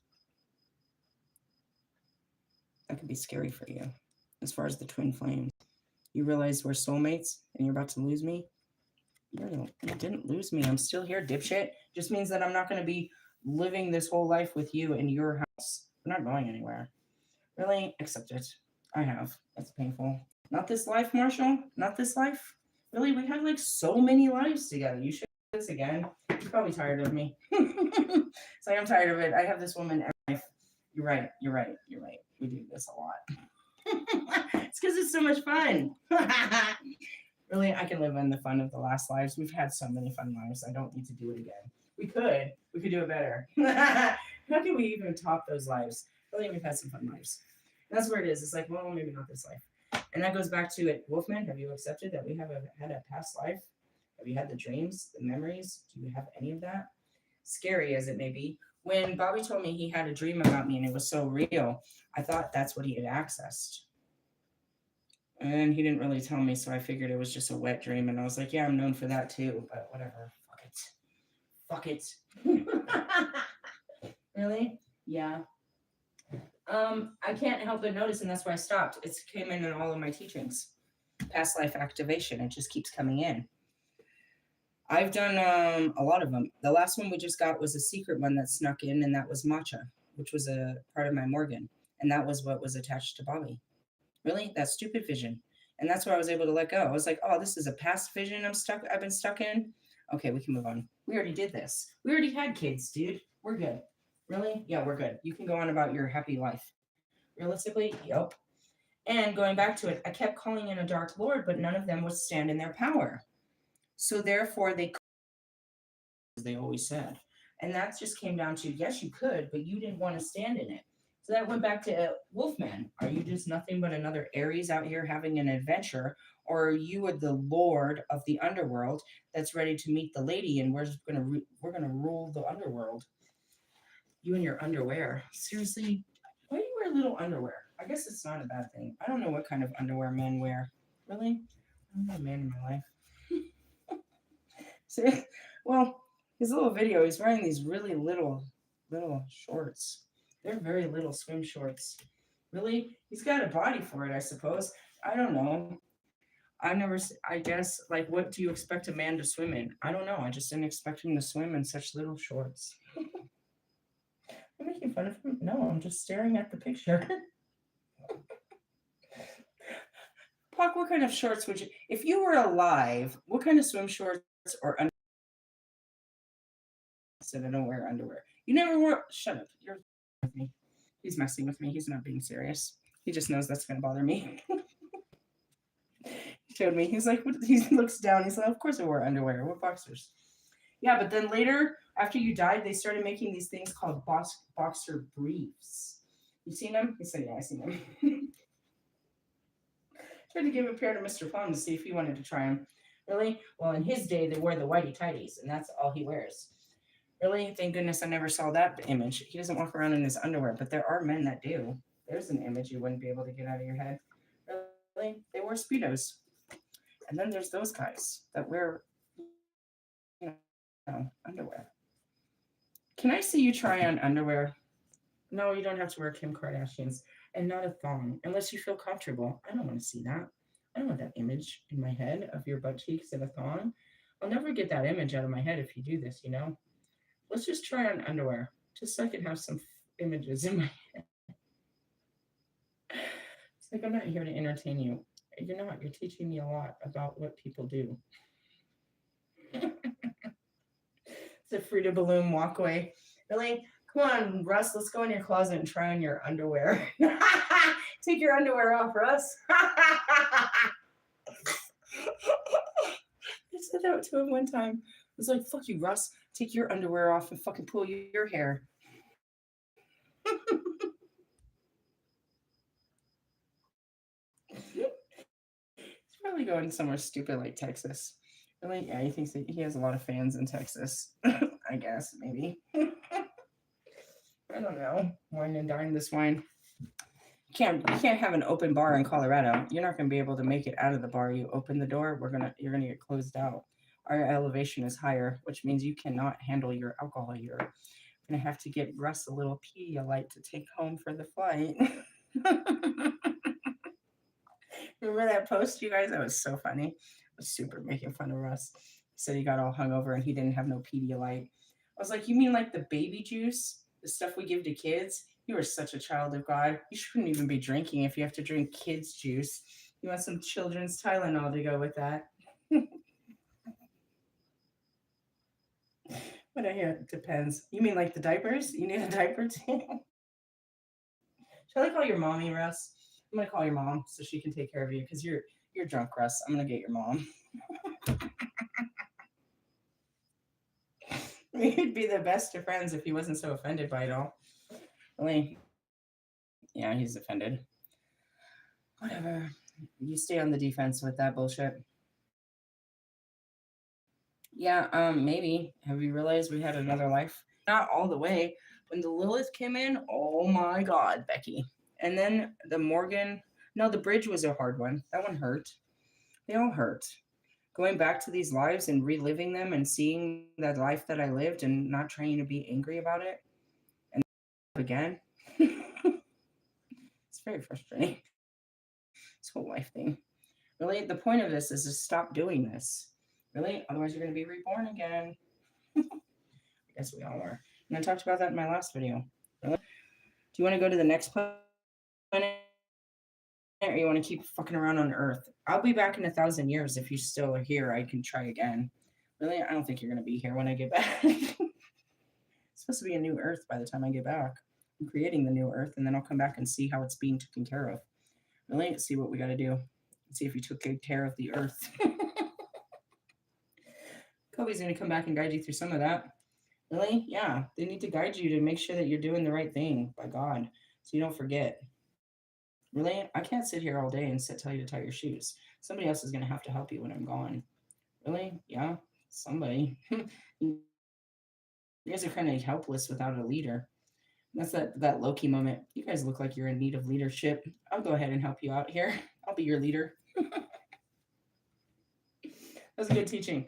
S1: That could be scary for you. As far as the twin flames. You realize we're soulmates and you're about to lose me? You didn't lose me. I'm still here, dipshit. Just means that I'm not going to be living this whole life with you in your house. We're not going anywhere. Really? Accept it. I have. That's painful. Not this life, Marshall. Not this life. Really? We had like so many lives together. You should do this again. You're probably tired of me. It's like, I'm tired of it. I have this woman every life. You're right. We do this a lot. It's because it's so much fun. Really, I can live in the fun of the last lives. We've had so many fun lives. I don't need to do it again. We could do it better. How can we even top those lives? Really, we've had some fun lives. And that's where it is. It's like, well, maybe not this life. And that goes back to it. Wolfman, have you accepted that we have had a past life? Have you had the dreams, the memories? Do you have any of that? Scary as it may be. When Bobby told me he had a dream about me and it was so real, I thought that's what he had accessed. And he didn't really tell me, so I figured it was just a wet dream. And I was like, yeah, I'm known for that too, but whatever. Fuck it. Really? Yeah. I can't help but notice, and that's why I stopped. It came in all of my teachings. Past life activation. It just keeps coming in. I've done a lot of them. The last one we just got was a secret one that snuck in, and that was matcha, which was a part of my Morgan. And that was what was attached to Bobby. Really? That stupid vision. And that's why I was able to let go. I was like, oh, this is a past vision I've been stuck in. Okay, we can move on. We already did this. We already had kids, dude. We're good. Really? Yeah, we're good. You can go on about your happy life. Realistically, yep. And going back to it, I kept calling in a Dark Lord, but none of them would stand in their power. So therefore, they always said. And that just came down to, yes, you could, but you didn't want to stand in it. So that went back to Wolfman. Are you just nothing but another Aries out here having an adventure? Or are you the lord of the underworld that's ready to meet the lady, and we're gonna rule the underworld? You and your underwear. Seriously, why do you wear little underwear? I guess it's not a bad thing. I don't know what kind of underwear men wear. Really? I'm not a man in my life. So, well, his little video, he's wearing these really little shorts. They're very little swim shorts. Really? He's got a body for it, I suppose. I don't know. I guess, like, what do you expect a man to swim in? I don't know. I just didn't expect him to swim in such little shorts. I'm making fun of him? No, I'm just staring at the picture. Puck, what kind of shorts would you, if you were alive, what kind of swim shorts or underwear? I said I don't wear underwear. You never wore, shut up. You're with me. He's messing with me. He's not being serious. He just knows that's going to bother me. He showed me. He's like, he looks down. He's like, of course I wore underwear. What boxers? Yeah, but then later, after you died, they started making these things called boxer briefs. You seen them? He said, yeah, I seen them. Tried to give a pair to Mr. Plum to see if he wanted to try them. Really? Well, in his day, they wore the whitey tighties, and that's all he wears. Really? Thank goodness I never saw that image. He doesn't walk around in his underwear, but there are men that do. There's an image you wouldn't be able to get out of your head. Really? They wear Speedos. And then there's those guys that wear, underwear. Can I see you try on underwear? No, you don't have to wear Kim Kardashian's, and not a thong, unless you feel comfortable. I don't want to see that. I don't want that image in my head of your butt cheeks in a thong. I'll never get that image out of my head if you do this, Let's just try on underwear, just so I can have some images in my head. It's like I'm not here to entertain you. You're not. You're teaching me a lot about what people do. It's a Frida Balloon walkway. Really? Come on, Russ, let's go in your closet and try on your underwear. Take your underwear off, Russ. I said that to him one time. I was like, fuck you, Russ. Take your underwear off and fucking pull your hair. He's probably going somewhere stupid like Texas. Really? Yeah, he thinks that he has a lot of fans in Texas. I guess, maybe. I don't know. Wine and dine this wine. You can't have an open bar in Colorado. You're not gonna be able to make it out of the bar. You open the door, you're gonna get closed out. Our elevation is higher, which means you cannot handle your alcohol. You're gonna have to get Russ a little Pedialyte to take home for the flight. Remember that post, you guys? That was so funny. I was super making fun of Russ. He said he got all hungover and he didn't have no Pedialyte. I was like, you mean like the baby juice? The stuff we give to kids? You are such a child of God. You shouldn't even be drinking if you have to drink kids' juice. You want some children's Tylenol to go with that. But it depends. You mean like the diapers? You need a diaper too? Shall I call your mommy, Russ? I'm gonna call your mom so she can take care of you because you're drunk, Russ. I'm gonna get your mom. We'd be the best of friends if he wasn't so offended by it all. Really? Yeah, he's offended. Whatever. You stay on the defense with that bullshit. Yeah, maybe. Have you realized we had another life? Not all the way. When the Lilith came in, oh my God, Becky. And then the Morgan, no, the bridge was a hard one. That one hurt. They all hurt. Going back to these lives and reliving them and seeing that life that I lived and not trying to be angry about it. And again. It's very frustrating. This whole life thing. Really, the point of this is to stop doing this. Really? Otherwise, you're going to be reborn again. I guess we all are. And I talked about that in my last video. Really? Do you want to go to the next planet? Or you want to keep fucking around on Earth? I'll be back in 1,000 years. If you still are here, I can try again. Really? I don't think you're going to be here when I get back. It's supposed to be a new Earth by the time I get back. I'm creating the new Earth, and then I'll come back and see how it's being taken care of. Really? Let's see what we got to do. Let's see if you took good care of the earth. Kobe's going to come back and guide you through some of that. Really? Yeah. They need to guide you to make sure that you're doing the right thing by God so you don't forget. Really? I can't sit here all day and tell you to tie your shoes. Somebody else is going to have to help you when I'm gone. Really? Yeah. Somebody. You guys are kind of helpless without a leader. That's that Loki moment. You guys look like you're in need of leadership. I'll go ahead and help you out here. I'll be your leader. That's good teaching.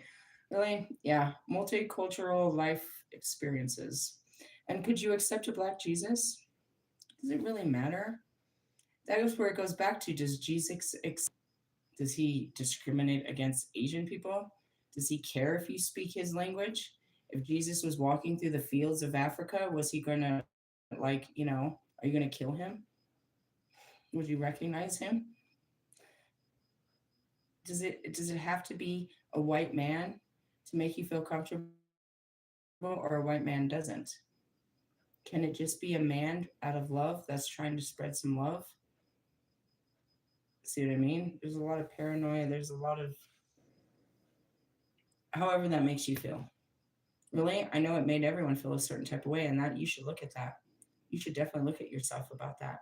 S1: Really? Yeah. Multicultural life experiences. And could you accept a black Jesus? Does it really matter? That is where it goes back to. Does Jesus does he discriminate against Asian people? Does he care if you speak his language? If Jesus was walking through the fields of Africa, was he going to, like, are you going to kill him? Would you recognize him? Does it have to be a white man to make you feel comfortable, or a white man doesn't? Can it just be a man out of love that's trying to spread some love? See what I mean? There's a lot of paranoia. There's a lot of however that makes you feel. Really, I know it made everyone feel a certain type of way, and that you should look at that. You should definitely look at yourself about that.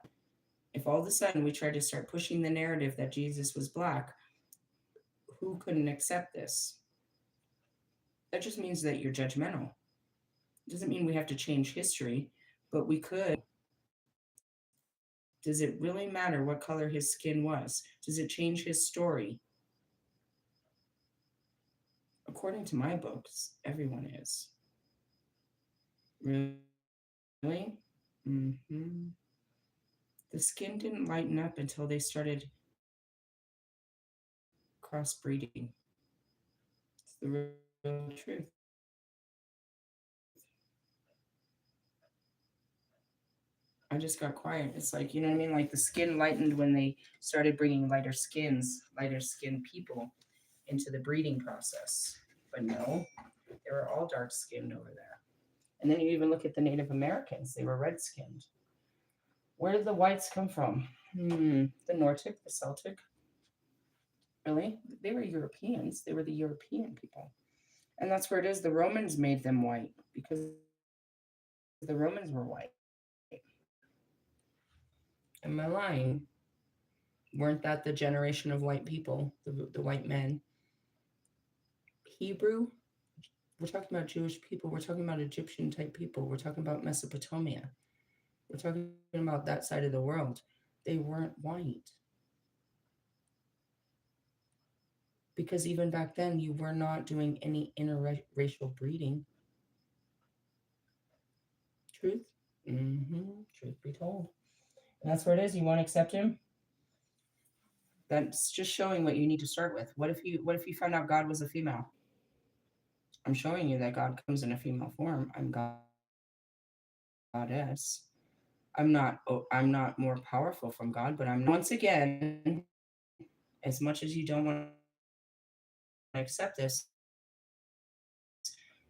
S1: If all of a sudden we tried to start pushing the narrative that Jesus was black, who couldn't accept this? That just means that you're judgmental. It doesn't mean we have to change history, but we could. Does it really matter what color his skin was? Does it change his story? According to my books, everyone is. Really? Mm-hmm. The skin didn't lighten up until they started crossbreeding. It's the real truth. I just got quiet. It's like, you know what I mean? Like the skin lightened when they started bringing lighter skinned people into the breeding process. But no, they were all dark skinned over there. And then you even look at the Native Americans, they were red skinned. Where did the whites come from? The Nordic, the Celtic. Really? They were Europeans. They were the European people. And that's where it is. The Romans made them white because the Romans were white. Am I lying? Weren't that the generation of white people, the white men? Hebrew? We're talking about Jewish people. We're talking about Egyptian type people. We're talking about Mesopotamia. We're talking about that side of the world. They weren't white. Because even back then, you were not doing any interracial breeding. Truth? Truth be told. And that's where it is. You want to accept him? That's just showing what you need to start with. What if you found out God was a female? I'm showing you that God comes in a female form. I'm goddess. I'm not more powerful from God, but I'm once again, as much as you don't want to accept this,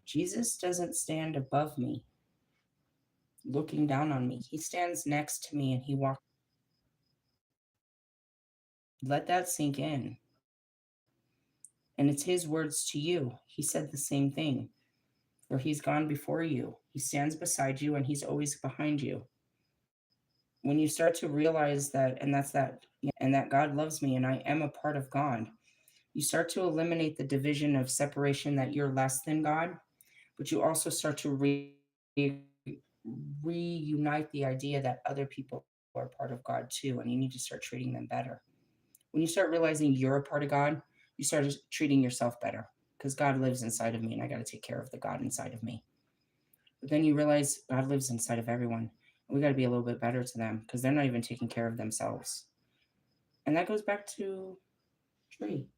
S1: Jesus doesn't stand above me, looking down on me. He stands next to me and he walks. Let that sink in. And it's his words to you. He said the same thing. For he's gone before you. He stands beside you and he's always behind you. When you start to realize that, and that God loves me and I am a part of God, you start to eliminate the division of separation that you're less than God, but you also start to reunite the idea that other people are part of God too, and you need to start treating them better. When you start realizing you're a part of God, you start treating yourself better because God lives inside of me and I got to take care of the God inside of me. But then you realize God lives inside of everyone. We got to be a little bit better to them because they're not even taking care of themselves. And that goes back to tree.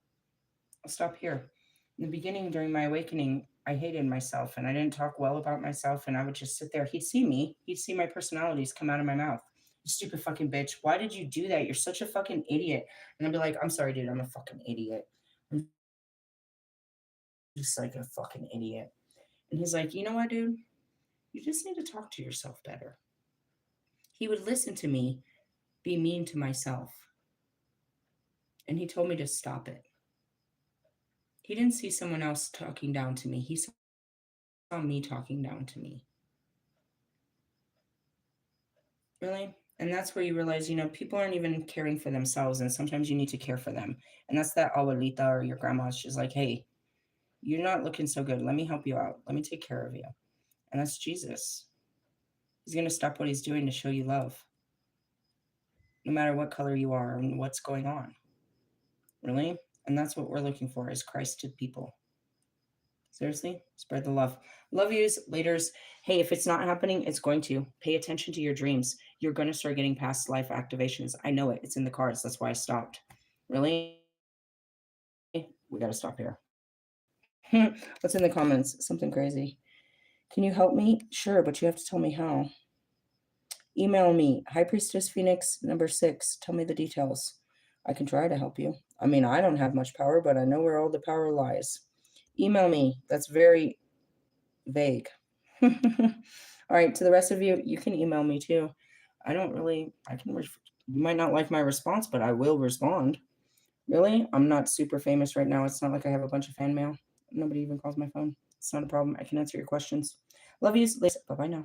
S1: I'll stop here. In the beginning, during my awakening, I hated myself and I didn't talk well about myself. And I would just sit there. He'd see me. He'd see my personalities come out of my mouth. You stupid fucking bitch. Why did you do that? You're such a fucking idiot. And I'd be like, I'm sorry, dude. I'm a fucking idiot. I'm just like a fucking idiot. And he's like, you know what, dude? You just need to talk to yourself better. He would listen to me be mean to myself. And he told me to stop it. He didn't see someone else talking down to me. He saw me talking down to me. Really? And that's where you realize, people aren't even caring for themselves. And sometimes you need to care for them. And that's that abuelita or your grandma. She's like, hey, you're not looking so good. Let me help you out. Let me take care of you. And that's Jesus. He's going to stop what he's doing to show you love. No matter what color you are and what's going on. Really? And that's what we're looking for is Christ to people. Seriously, spread the love. Love yous, laters. Hey, if it's not happening, it's going to. Pay attention to your dreams. You're going to start getting past life activations. I know it. It's in the cards. That's why I stopped. Really? We got to stop here. What's in the comments? Something crazy. Can you help me? Sure, but you have to tell me how. Email me, High Priestess Phoenix number 6. Tell me the details. I can try to help you. I mean, I don't have much power, but I know where all the power lies. Email me. That's very vague. All right, to the rest of you, you can email me too. You might not like my response, but I will respond. Really? I'm not super famous right now. It's not like I have a bunch of fan mail. Nobody even calls my phone. It's not a problem. I can answer your questions. Love yous. Bye-bye now.